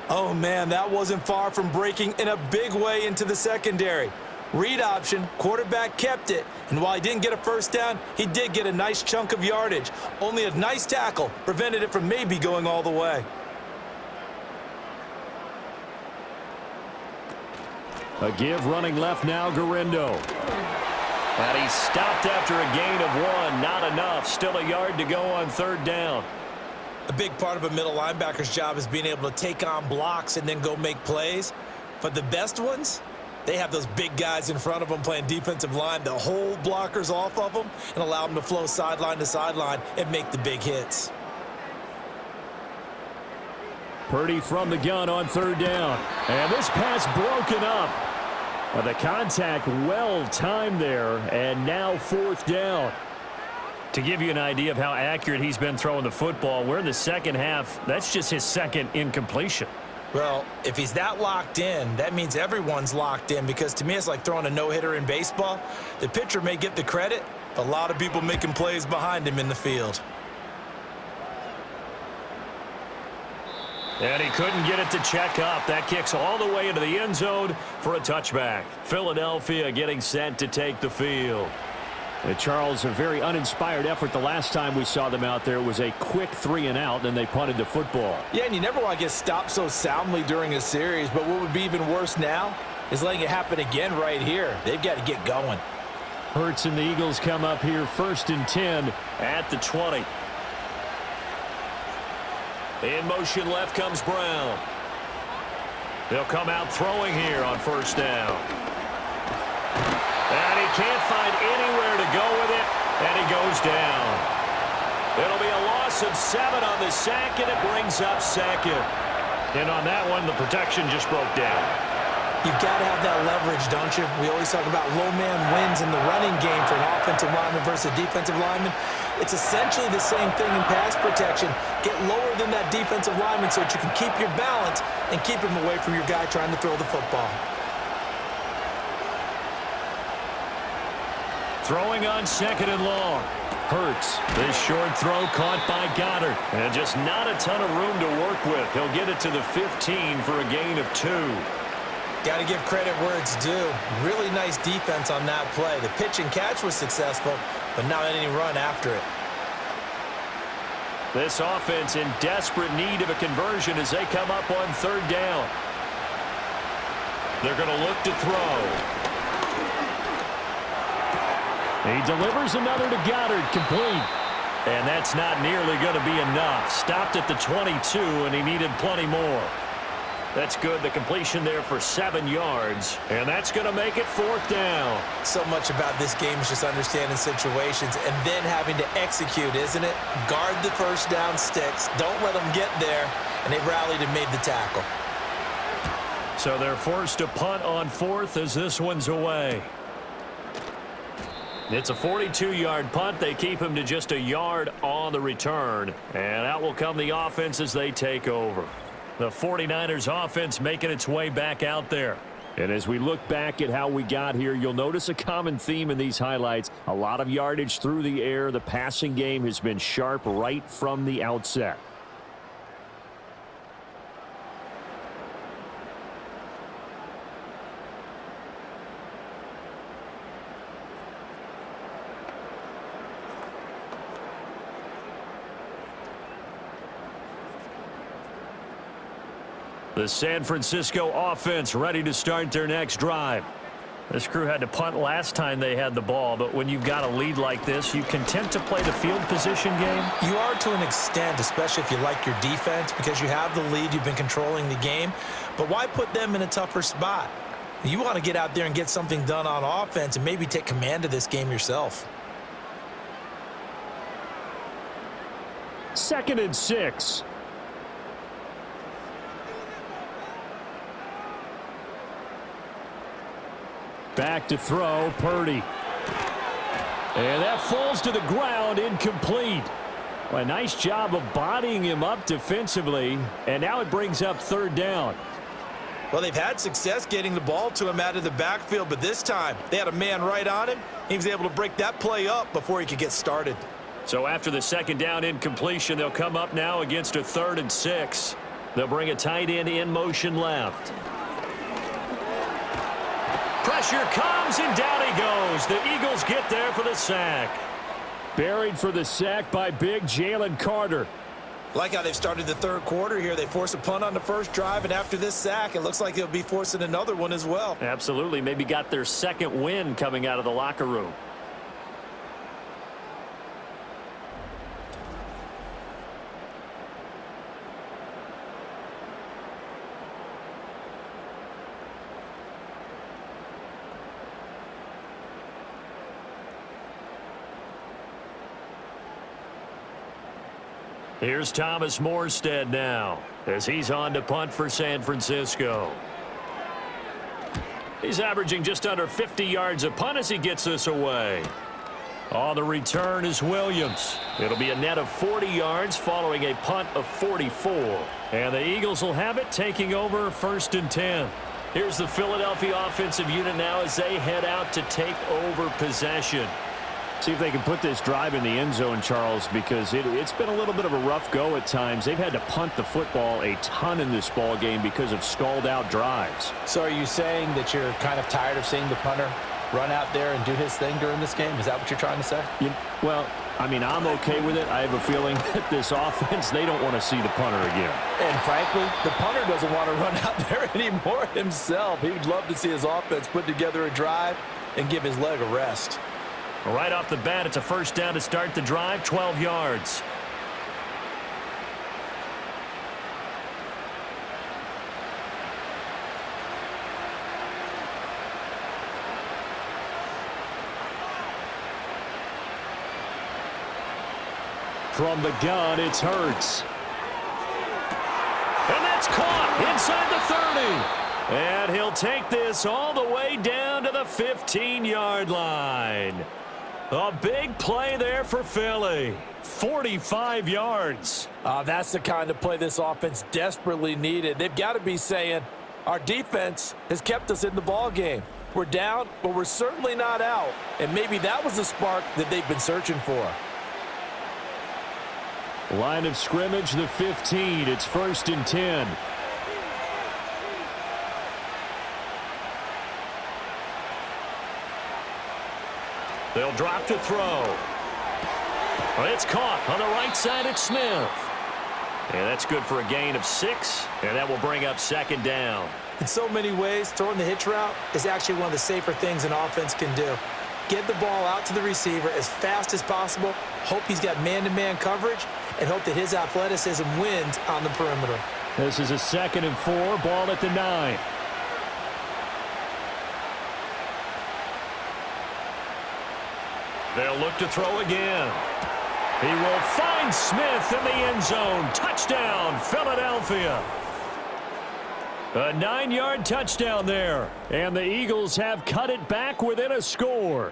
C: Oh, man, that wasn't far from breaking in a big way into the secondary. Read option, quarterback kept it. And while he didn't get a first down, he did get a nice chunk of yardage. Only a nice tackle prevented it from maybe going all the way.
B: A give running left now, Garindo. And he stopped after a gain of 1. Not enough. Still a yard to go on 3rd down.
C: A big part of a middle linebacker's job is being able to take on blocks and then go make plays. But the best ones, they have those big guys in front of them playing defensive line. They'll hold blockers off of them and allow them to flow sideline to sideline and make the big hits.
B: Purdy from the gun on third down. And this pass broken up. The contact well timed there, and now fourth down. To give you an idea of how accurate he's been throwing the football, we're in the second half. That's just his second incompletion.
C: Well, if he's that locked in, that means everyone's locked in, because to me it's like throwing a no-hitter in baseball. The pitcher may get the credit, but a lot of people making plays behind him in the field.
B: And he couldn't get it to check up. That kicks all the way into the end zone for a touchback. Philadelphia getting set to take the field. Charles, a very uninspired effort the last time we saw them out there. It was a quick 3-and-out, then they punted the football.
D: Yeah, and you never want to get stopped so soundly during a series, but what would be even worse now is letting it happen again right here. They've got to get going.
B: Hurts and the Eagles come up here 1st and 10 at the 20. In motion left comes Brown. They'll come out throwing here on first down. And he can't find anywhere to go with it, and he goes down. It'll be a loss of 7 on the sack, and it brings up second. And on that one, the protection just broke down.
C: You've got to have that leverage, don't you? We always talk about low man wins in the running game for an offensive lineman versus a defensive lineman. It's essentially the same thing in pass protection. Get lower than that defensive lineman so that you can keep your balance and keep him away from your guy trying to throw the football.
B: Throwing on 2nd and long. Hurts. This short throw caught by Goddard. And just not a ton of room to work with. He'll get it to the 15 for a gain of 2.
C: Got to give credit where it's due. Really nice defense on that play. The pitch and catch was successful, but not any run after it.
B: This offense in desperate need of a conversion as they come up on 3rd down. They're going to look to throw. He delivers another to Goddard, complete. And that's not nearly going to be enough. Stopped at the 22, and he needed plenty more. That's good. The completion there for 7 yards. And that's going to make it 4th down.
C: So much about this game is just understanding situations and then having to execute, isn't it? Guard the first down sticks. Don't let them get there. And they rallied and made the tackle.
B: So they're forced to punt on 4th as this one's away. It's a 42-yard punt. They keep him to just a yard on the return. And out will come the offense as they take over. The 49ers offense making its way back out there. And as we look back at how we got here, you'll notice a common theme in these highlights. A lot of yardage through the air. The passing game has been sharp right from the outset. The San Francisco offense ready to start their next drive. This crew had to punt last time they had the ball, but when you've got a lead like this, you content to play the field position game?
C: You are to an extent, especially if you like your defense, because you have the lead, you've been controlling the game. But why put them in a tougher spot? You want to get out there and get something done on offense and maybe take command of this game yourself.
B: 2nd and 6. Back to throw, Purdy. And that falls to the ground, incomplete. Well, a nice job of bodying him up defensively, and now it brings up 3rd down.
C: Well, they've had success getting the ball to him out of the backfield, but this time they had a man right on him. He was able to break that play up before he could get started.
B: So after the 2nd down incompletion, they'll come up now against a 3rd and 6. They'll bring a tight end in motion left. Pressure comes, and down he goes. The Eagles get there for the sack. Buried for the sack by big Jalen Carter.
C: Like how they've started the 3rd quarter here. They force a punt on the first drive, and after this sack, it looks like they'll be forcing another one as well.
B: Absolutely. Maybe got their 2nd win coming out of the locker room. Here's Thomas Morstead now as he's on to punt for San Francisco. He's averaging just under 50 yards a punt as he gets this away. On the return is Williams. It'll be a net of 40 yards following a punt of 44. And the Eagles will have it, taking over 1st and 10. Here's the Philadelphia offensive unit now as they head out to take over possession.
F: See if they can put this drive in the end zone, Charles, because it's been a little bit of a rough go at times. They've had to punt the football a ton in this ball game because of stalled out drives.
D: So are you saying that you're kind of tired of seeing the punter run out there and do his thing during this game? Is that what you're trying to say?
F: Well, I mean, I'm okay with it. I have a feeling that this offense, they don't want to see the punter again.
D: And frankly, the punter doesn't want to run out there anymore himself. He would love to see his offense put together a drive and give his leg a rest.
B: Right off the bat, it's a 1st down to start the drive, 12 yards. From the gun, it's Hurts. And that's caught inside the 30. And he'll take this all the way down to the 15-yard line. A big play there for Philly. 45 yards.
D: That's the kind of play this offense desperately needed. They've got to be saying, our defense has kept us in the ball game. We're down, but we're certainly not out. And maybe that was the spark that they've been searching for.
F: Line of scrimmage, the 15. It's 1st and 10.
B: They'll drop to throw. It's caught on the right side. It's Smith. And that's good for a gain of 6. And that will bring up 2nd down.
C: In so many ways, throwing the hitch route is actually one of the safer things an offense can do. Get the ball out to the receiver as fast as possible, hope he's got man-to-man coverage, and hope that his athleticism wins on the perimeter.
F: This is a 2nd and 4, ball at the 9.
B: They'll look to throw again. He will find Smith in the end zone. Touchdown, Philadelphia. A 9-yard touchdown there. And the Eagles have cut it back within a score.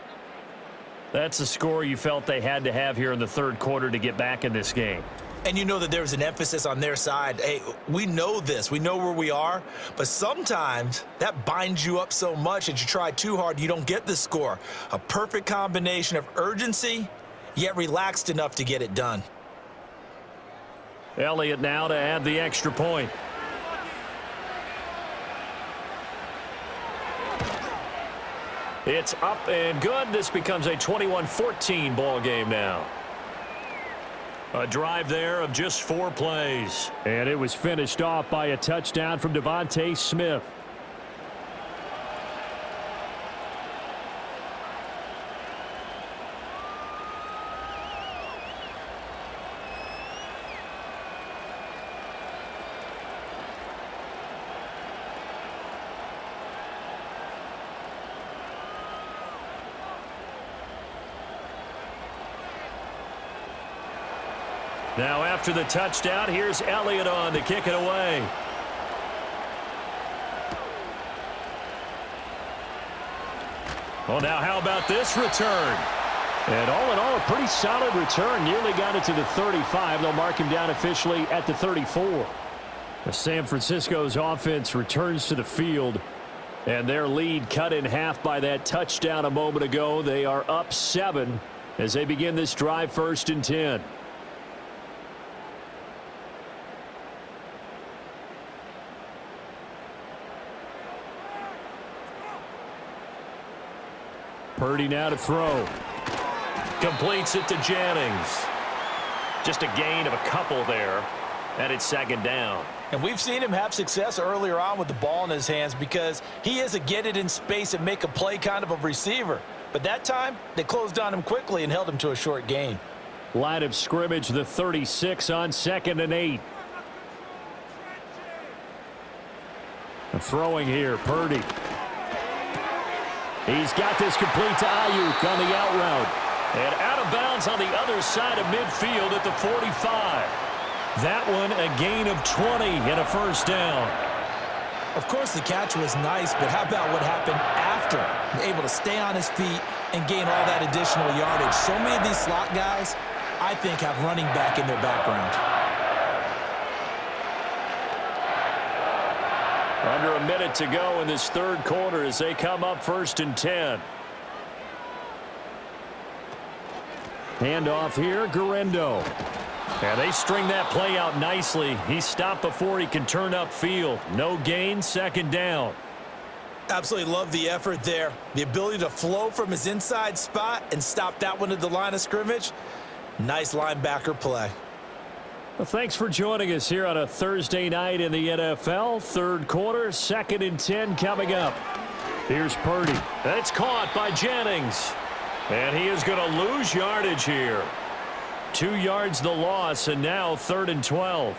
B: That's the score you felt they had to have here in the 3rd quarter to get back in this game.
C: And you know that there was an emphasis on their side. Hey, we know this. We know where we are. But sometimes that binds you up so much that you try too hard, you don't get the score. A perfect combination of urgency, yet relaxed enough to get it done.
B: Elliott now to add the extra point. It's up and good. This becomes a 21-14 ball game now. A drive there of just 4 plays.
F: And it was finished off by a touchdown from Devontae Smith.
B: Now after the touchdown, here's Elliott on to kick it away. Well, now how about this return?
F: And all in all, a pretty solid return. Nearly got it to the 35. They'll mark him down officially at the 34.
B: San Francisco's offense returns to the field. And their lead cut in half by that touchdown a moment ago. They are up 7 as they begin this drive, 1st and 10.
F: Purdy now to throw.
B: Completes it to Jennings. Just a gain of a couple there. And it's 2nd down.
C: And we've seen him have success earlier on with the ball in his hands because he is a get it in space and make a play kind of a receiver. But that time, they closed on him quickly and held him to a short gain.
F: Line of scrimmage, the 36 on 2nd and 8. Throwing here, Purdy. He's got this complete to Ayuk on the out route.
B: And out of bounds on the other side of midfield at the 45. That one a gain of 20 and a first down.
C: Of course, the catch was nice, but how about what happened after? Able to stay on his feet and gain all that additional yardage. So many of these slot guys, I think, have running back in their background.
B: Under a minute to go in this third quarter as they come up 1st and 10. Handoff here, Guerrero. And they string that play out nicely. He stopped before he can turn upfield. No gain, 2nd down.
C: Absolutely love the effort there. The ability to flow from his inside spot and stop that one at the line of scrimmage. Nice linebacker play.
B: Well, thanks for joining us here on a Thursday night in the NFL. Third quarter, 2nd and 10 coming up. Here's Purdy. That's caught by Jennings. And he is going to lose yardage here. 2 yards the loss, and now 3rd and 12.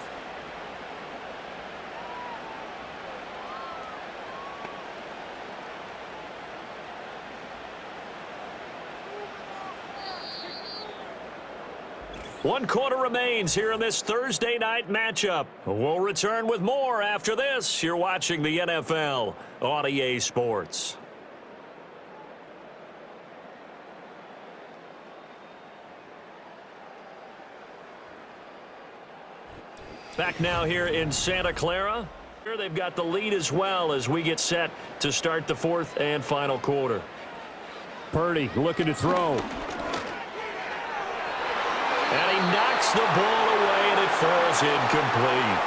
B: One quarter remains here in this Thursday night matchup. We'll return with more after this. You're watching the NFL on EA Sports. Back now here in Santa Clara. Here they've got the lead as well as we get set to start the 4th and final quarter. Purdy looking to throw. And he knocks the ball away, and it falls incomplete.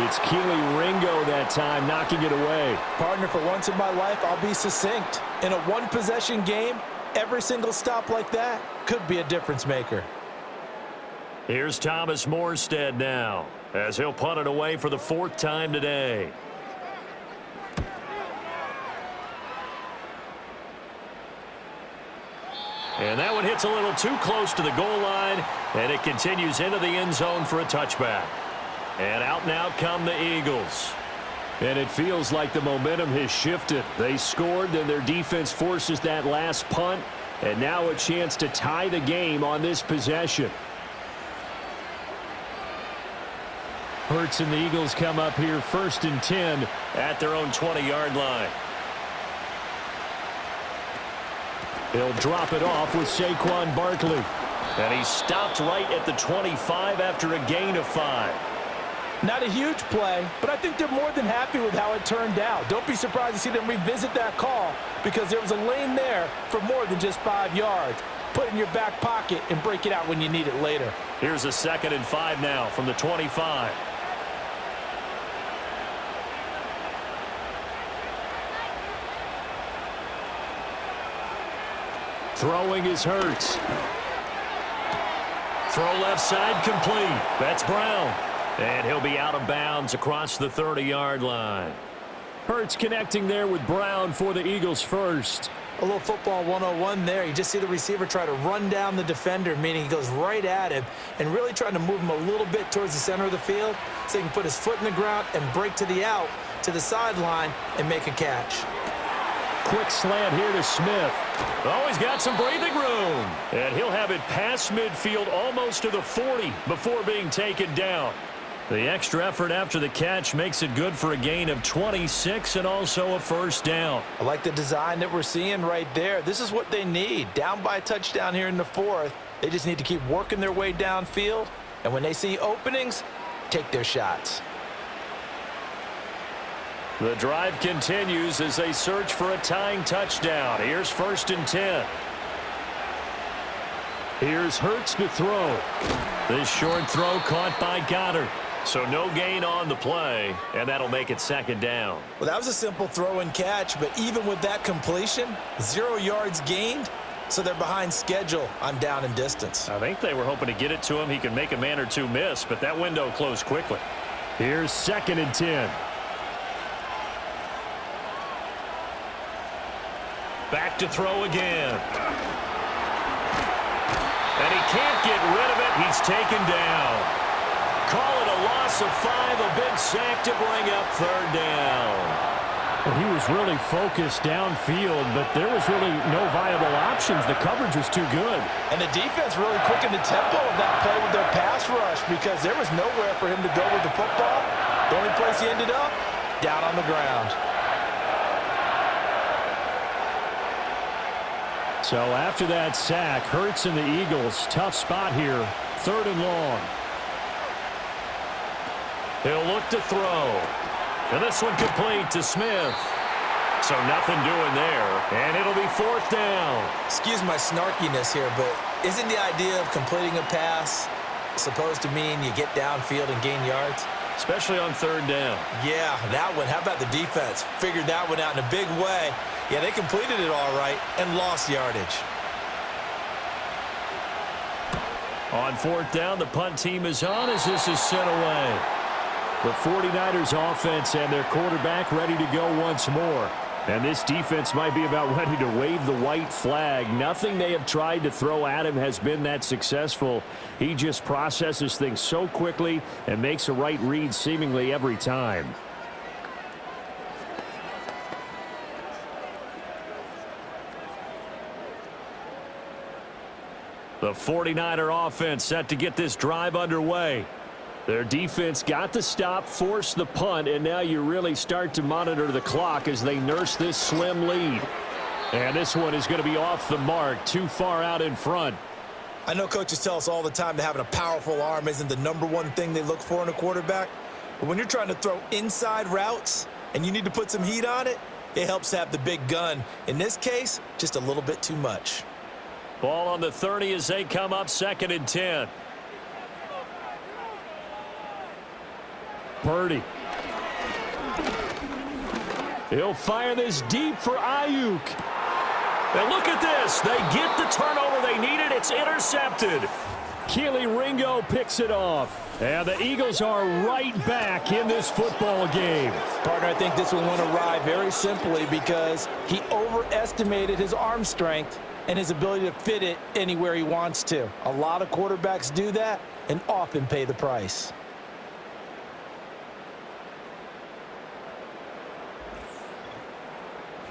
B: It's Keely Ringo that time knocking it away.
C: Partner, for once in my life, I'll be succinct. In a one-possession game, every single stop like that could be a difference maker.
B: Here's Thomas Morstead now, as he'll punt it away for the 4th time today. And that one hits a little too close to the goal line, and it continues into the end zone for a touchback. And out now come the Eagles.
F: And it feels like the momentum has shifted. They scored, then their defense forces that last punt, and now a chance to tie the game on this possession.
B: Hurts and the Eagles come up here 1st and 10 at their own 20-yard line. They'll drop it off with Saquon Barkley. And he stopped right at the 25 after a gain of 5.
D: Not a huge play, but I think they're more than happy with how it turned out. Don't be surprised to see them revisit that call because there was a lane there for more than just 5 yards. Put it in your back pocket and break it out when you need it later.
B: Here's a 2nd and 5 now from the 25. Throwing is Hurts. Throw left side complete. That's Brown. And he'll be out of bounds across the 30-yard line.
F: Hurts connecting there with Brown for the Eagles first.
C: A little football 101 there. You just see the receiver try to run down the defender, meaning he goes right at him and really trying to move him a little bit towards the center of the field so he can put his foot in the ground and break to the out, to the sideline, and make a catch.
B: Quick slant here to Smith. Oh, he's got some breathing room. And he'll have it past midfield almost to the 40 before being taken down. The extra effort after the catch makes it good for a gain of 26 and also a first down.
C: I like the design that we're seeing right there. This is what they need. Down by a touchdown here in the 4th. They just need to keep working their way downfield. And when they see openings, take their shots.
B: The drive continues as they search for a tying touchdown. Here's 1st and 10.
F: Here's Hurts to throw.
B: This short throw caught by Goddard. So no gain on the play, and that'll make it 2nd down.
C: Well, that was a simple throw and catch, but even with that completion, 0 yards gained, so they're behind schedule on down and distance.
B: I think they were hoping to get it to him. He could make a man or two miss, but that window closed quickly.
F: Here's 2nd and 10.
B: Back to throw again. And he can't get rid of it. He's taken down. Call it a loss of 5, a big sack to bring up 3rd down.
F: Well, he was really focused downfield, but there was really no viable options. The coverage was too good.
D: And the defense really quickened the tempo of that play with their pass rush because there was nowhere for him to go with the football. The only place he ended up, down on the ground.
F: So after that sack, Hurts and the Eagles, tough spot here, 3rd and long.
B: He'll look to throw. And this one complete to Smith. So nothing doing there. And it'll be 4th down.
C: Excuse my snarkiness here, but isn't the idea of completing a pass supposed to mean you get downfield and gain yards?
B: Especially on 3rd down.
C: Yeah, that one. How about the defense? Figured that one out in a big way. Yeah, they completed it all right and lost yardage.
B: On 4th down, the punt team is on as this is sent away.
F: The 49ers offense and their quarterback ready to go once more. And this defense might be about ready to wave the white flag. Nothing they have tried to throw at him has been that successful. He just processes things so quickly and makes a right read seemingly every time.
B: The 49er offense set to get this drive underway.
F: Their defense got the stop, forced the punt, and now you really start to monitor the clock as they nurse this slim lead. And this one is going to be off the mark, too far out in front.
C: I know coaches tell us all the time that having a powerful arm isn't the #1 thing they look for in a quarterback. But when you're trying to throw inside routes and you need to put some heat on it, it helps to have the big gun. In this case, just a little bit too much.
B: Ball on the 30 as they come up 2nd and 10.
F: Purdy. He'll fire this deep for Ayuk.
B: And look at this. They get the turnover they needed. It's intercepted.
F: Keely Ringo picks it off. And the Eagles are right back in this football game.
D: Partner, I think this one went awry very simply because he overestimated his arm strength and his ability to fit it anywhere he wants to. A lot of quarterbacks do that and often pay the price.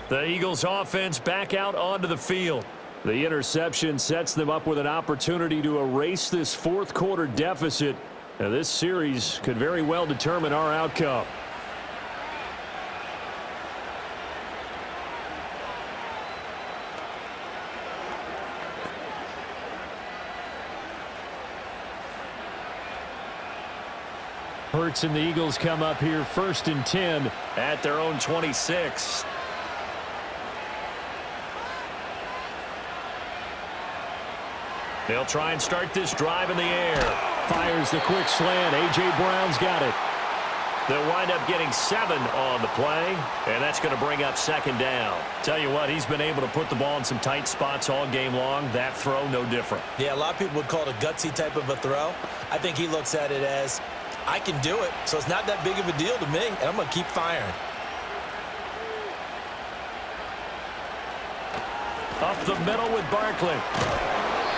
B: The Eagles offense back out onto the field.
F: The interception sets them up with an opportunity to erase this 4th quarter deficit. Now, this series could very well determine our outcome. Hurts and the Eagles come up here 1st and 10
B: at their own 26. They'll try and start this drive in the air.
F: Fires the quick slant. A.J. Brown's got it.
B: They'll wind up getting 7 on the play, and that's going to bring up 2nd down. Tell you what, he's been able to put the ball in some tight spots all game long. That throw, no different.
C: Yeah, a lot of people would call it a gutsy type of a throw. I think he looks at it as, I can do it, so it's not that big of a deal to me, and I'm going to keep firing.
B: Up the middle with Barkley.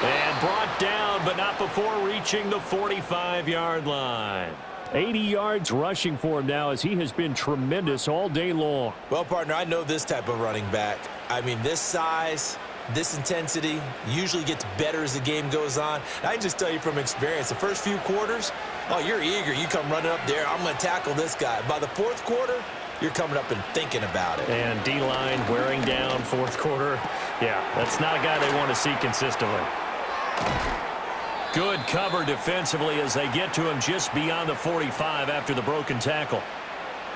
B: And brought down, but not before reaching the 45-yard line.
F: 80 yards rushing for him now as he has been tremendous all day long.
C: Well, partner, I know this type of running back. I mean, this size, this intensity usually gets better as the game goes on. And I can just tell you from experience, the first few quarters, oh, you're eager. You come running up there. I'm going to tackle this guy. By the 4th quarter, you're coming up and thinking about it.
B: And D-line wearing down 4th quarter. Yeah, that's not a guy they want to see consistently. Good cover defensively as they get to him just beyond the 45 after the broken tackle.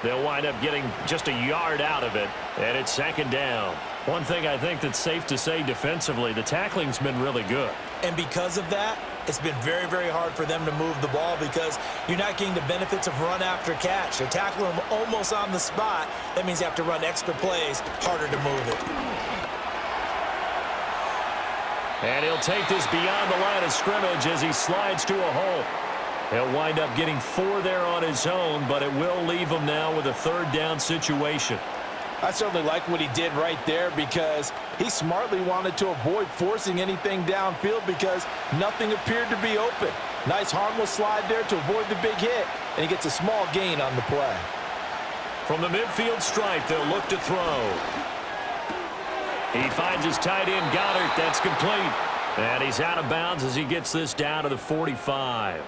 B: They'll wind up getting just a yard out of it, and it's 2nd down. One thing I think that's safe to say defensively, the tackling's been really good.
C: And because of that, it's been very, very hard for them to move the ball because you're not getting the benefits of run after catch. They're tackling them almost on the spot. That means you have to run extra plays, harder to move it.
B: And he'll take this beyond the line of scrimmage as he slides to a hole. He'll wind up getting 4 there on his own, but it will leave him now with a 3rd down situation.
D: I certainly like what he did right there because he smartly wanted to avoid forcing anything downfield because nothing appeared to be open. Nice harmless slide there to avoid the big hit, and he gets a small gain on the play.
B: From the midfield stripe, they'll look to throw. He finds his tight end, Goddard. That's complete. And he's out of bounds as he gets this down to the 45.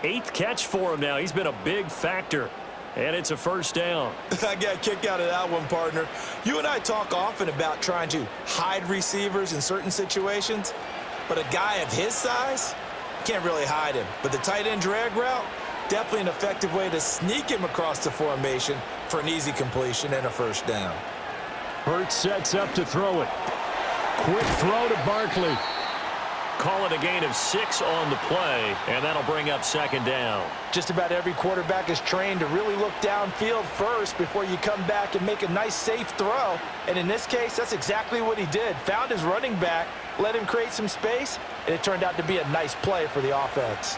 B: 8th catch for him now. He's been a big factor. And it's a first down.
C: I got a kick out of that one, partner. You and I talk often about trying to hide receivers in certain situations, but a guy of his size, can't really hide him. But the tight end drag route, definitely an effective way to sneak him across the formation for an easy completion and a first down.
F: Hurts sets up to throw it. Quick throw to Barkley.
B: Call it a gain of 6 on the play, and that'll bring up second down.
D: Just about every quarterback is trained to really look downfield first before you come back and make a nice, safe throw. And in this case, that's exactly what he did. Found his running back, let him create some space, and it turned out to be a nice play for the offense.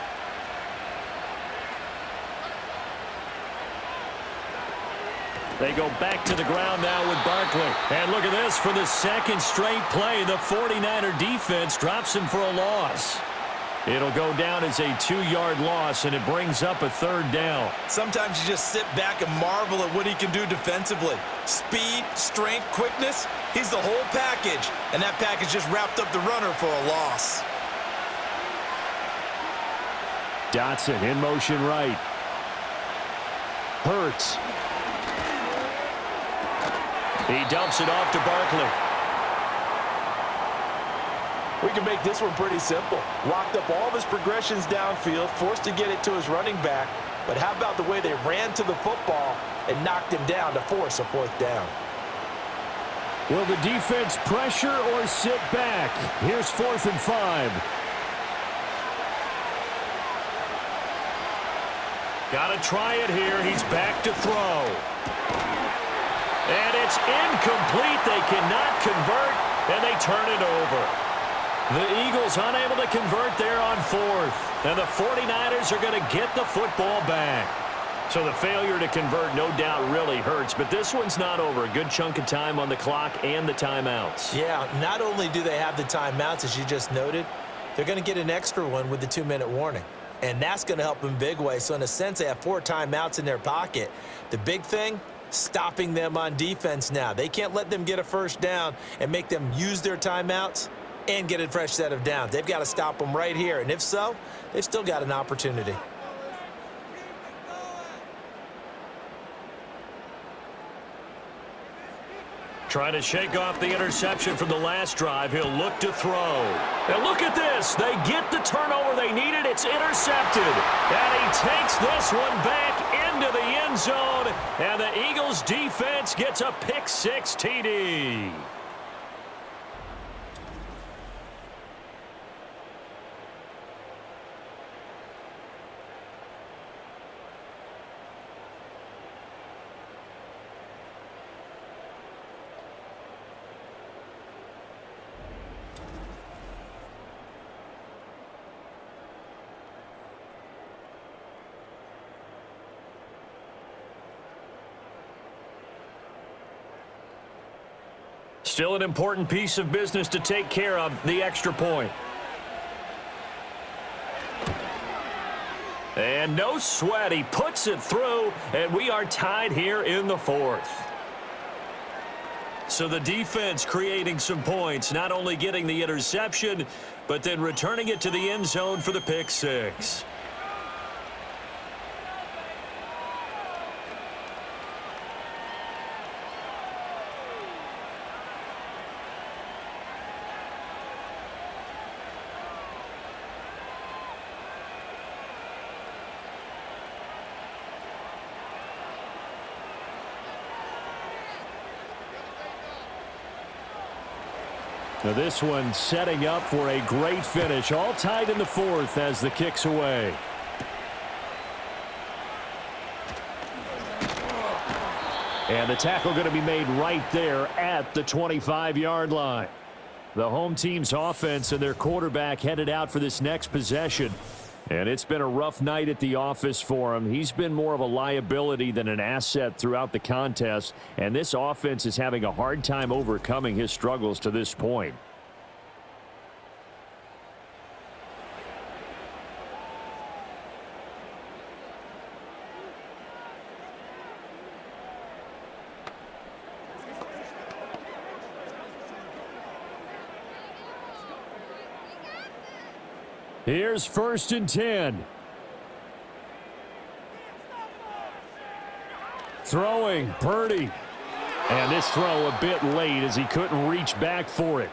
B: They go back to the ground now with Barkley. And look at this. For the second straight play, the 49er defense drops him for a loss. It'll go down as a 2-yard loss, and it brings up a third down.
C: Sometimes you just sit back and marvel at what he can do defensively. Speed, strength, quickness, he's the whole package. And that package just wrapped up the runner for a loss.
F: Dotson in motion right. Hurts.
B: He dumps it off to Barkley.
D: We can make this one pretty simple. Locked up all of his progressions downfield, forced to get it to his running back. But how about the way they ran to the football and knocked him down to force a 4th down?
F: Will the defense pressure or sit back? Here's 4th and 5.
B: Got to try it here. He's back to throw. And it's incomplete. They cannot convert, and they turn it over. The Eagles unable to convert there on 4th. And the 49ers are going to get the football back. So the failure to convert, no doubt, really hurts. But this one's not over. A good chunk of time on the clock and the timeouts.
C: Yeah, not only do they have the timeouts, as you just noted, they're going to get an extra one with the 2-minute warning. And that's going to help them big way. So in a sense, they have 4 timeouts in their pocket. The big thing, stopping them on defense now. They can't let them get a first down and make them use their timeouts and get a fresh set of downs. They've got to stop them right here. And if so, they've still got an opportunity.
B: Trying to shake off the interception from the last drive. He'll look to throw. And look at this. They get the turnover they needed. It's intercepted. And he takes this one back into the end zone. And the Eagles defense gets a pick-6 TD. Still an important piece of business to take care of, the extra point. And no sweat, he puts it through, and we are tied here in the 4th. So the defense creating some points, not only getting the interception, but then returning it to the end zone for the pick-6.
F: Now this one setting up for a great finish. All tied in the 4th as the kick's away. And the tackle going to be made right there at the 25-yard line. The home team's offense and their quarterback headed out for this next possession. And it's been a rough night at the office for him. He's been more of a liability than an asset throughout the contest. And this offense is having a hard time overcoming his struggles to this point. Here's 1st and 10. Throwing, Purdy. And this throw a bit late as he couldn't reach back for it.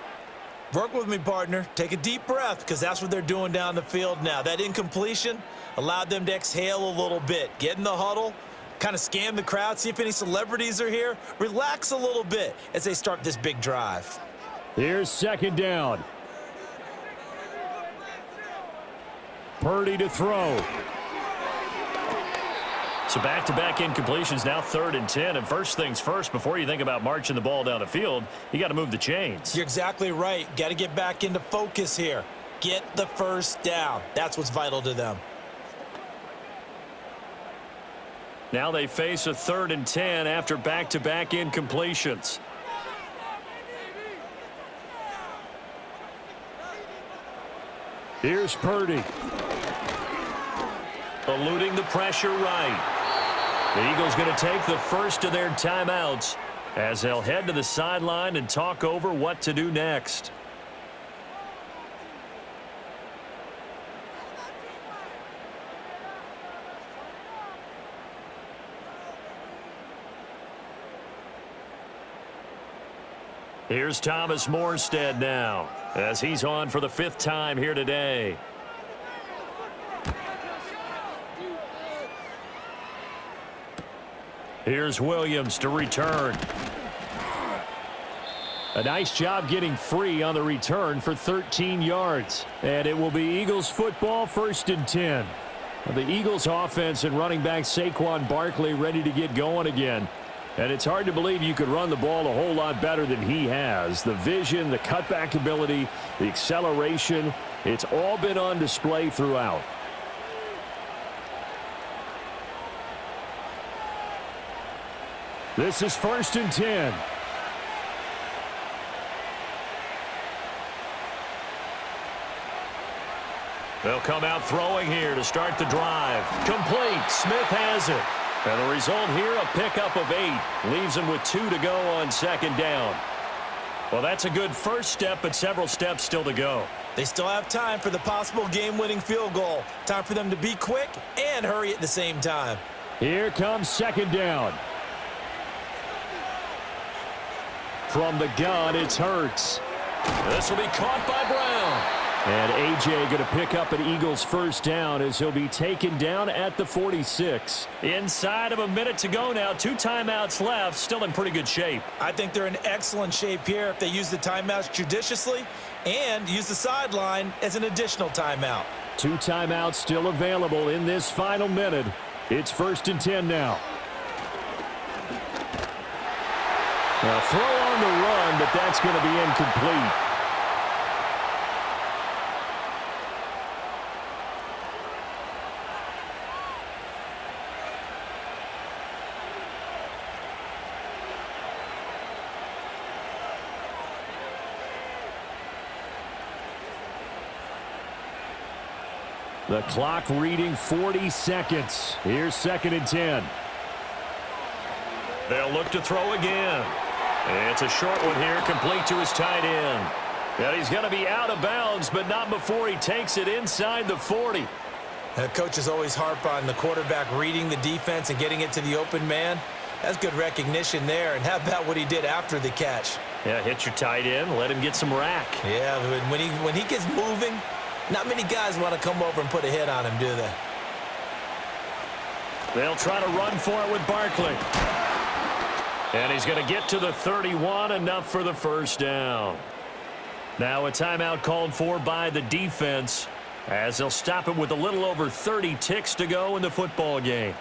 C: Work with me, partner. Take a deep breath, because that's what they're doing down the field now. That incompletion allowed them to exhale a little bit. Get in the huddle, kind of scan the crowd, see if any celebrities are here. Relax a little bit as they start this big drive.
F: Here's 2nd down. Purdy to throw.
B: So back-to-back incompletions, now 3rd and 10. And first things first, before you think about marching the ball down the field, you got to move the chains.
C: You're exactly right. Got to get back into focus here. Get the first down. That's what's vital to them.
B: Now they face a 3rd and 10 after back-to-back incompletions.
F: Here's Purdy.
B: Eluding the pressure right. The Eagles going to take the first of their timeouts as they'll head to the sideline and talk over what to do next. Here's Thomas Morstead now as he's on for the 5th time here today. Here's Williams to return.
F: A nice job getting free on the return for 13 yards. And it will be Eagles football, 1st and 10. The Eagles offense and running back Saquon Barkley ready to get going again. And it's hard to believe you could run the ball a whole lot better than he has. The vision, the cutback ability, the acceleration, it's all been on display throughout. This is 1st and 10.
B: They'll come out throwing here to start the drive. Complete. Smith has it. And the result here, a pickup of 8. Leaves them with 2 to go on 2nd down. Well, that's a good first step, but several steps still to go.
C: They still have time for the possible game-winning field goal. Time for them to be quick and hurry at the same time.
F: Here comes 2nd down. From the gun, it's Hurts.
B: This will be caught by Brown.
F: And A.J. going to pick up an Eagles first down as he'll be taken down at the 46.
B: Inside of a minute to go now. 2 timeouts left. Still in pretty good shape.
C: I think they're in excellent shape here if they use the timeouts judiciously and use the sideline as an additional timeout.
F: 2 timeouts still available in this final minute. It's 1st and 10 now. Now throw on the run, but that's going to be incomplete. The clock reading 40 seconds. Here's 2nd and 10.
B: They'll look to throw again. It's a short one here, complete to his tight end. And he's going to be out of bounds, but not before he takes it inside the 40.
C: Coaches always harp on the quarterback reading the defense and getting it to the open man. That's good recognition there. And how about what he did after the catch?
B: Yeah, hit your tight end, let him get some rack.
C: Yeah, when he gets moving, not many guys want to come over and put a hit on him, do they?
B: They'll try to run for it with Barkley. And he's going to get to the 31, enough for the first down. Now a timeout called for by the defense as they'll stop it with a little over 30 ticks to go in the football game.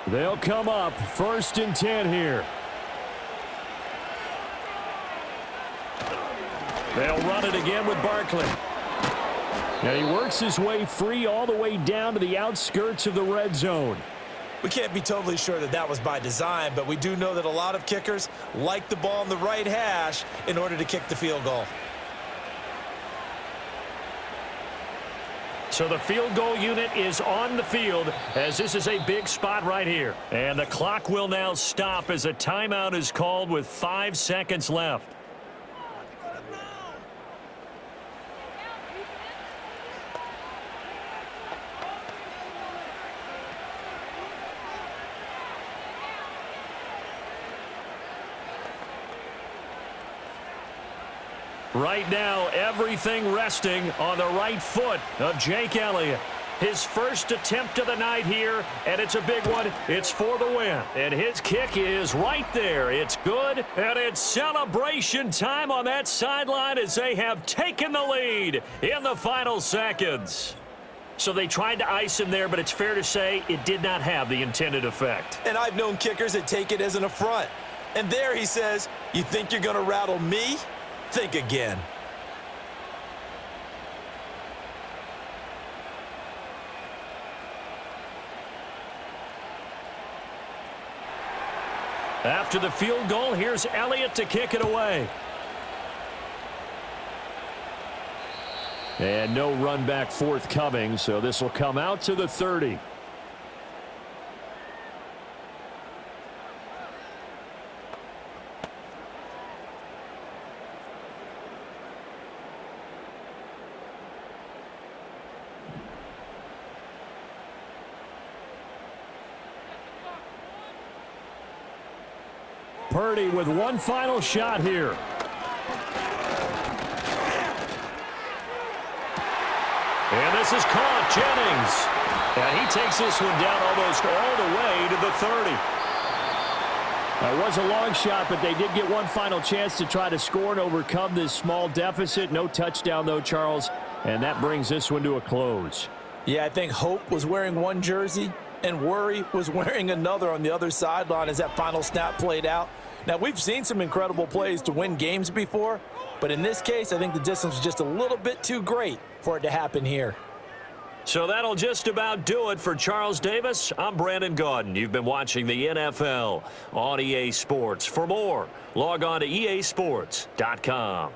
F: They'll come up 1st and 10 here.
B: They'll run it again with Barkley.
F: And he works his way free all the way down to the outskirts of the red zone.
C: We can't be totally sure that that was by design, but we do know that a lot of kickers like the ball in the right hash in order to kick the field goal.
B: So the field goal unit is on the field as this is a big spot right here. And the clock will now stop as a timeout is called with 5 seconds left. Right now, everything resting on the right foot of Jake Elliott. His first attempt of the night here, and it's a big one. It's for the win. And his kick is right there. It's good, and it's celebration time on that sideline as they have taken the lead in the final seconds. So they tried to ice him there, but it's fair to say it did not have the intended effect.
C: And I've known kickers that take it as an affront. And there he says, you think you're going to rattle me? Think again.
B: After the field goal, here's Elliott to kick it away.
F: And no run back forthcoming, so this will come out to the 30. Purdy with one final shot here.
B: And this is caught. Jennings. And he takes this one down almost all the way to the 30.
F: That was a long shot, but they did get one final chance to try to score and overcome this small deficit. No touchdown, though, Charles. And that brings this one to a close.
C: Yeah, I think Hope was wearing one jersey and Worry was wearing another on the other sideline as that final snap played out. Now, we've seen some incredible plays to win games before, but in this case, I think the distance was just a little bit too great for it to happen here.
B: So that'll just about do it for Charles Davis. I'm Brandon Gaudin. You've been watching the NFL on EA Sports. For more, log on to easports.com.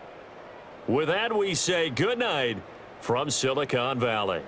B: With that, we say good night from Silicon Valley.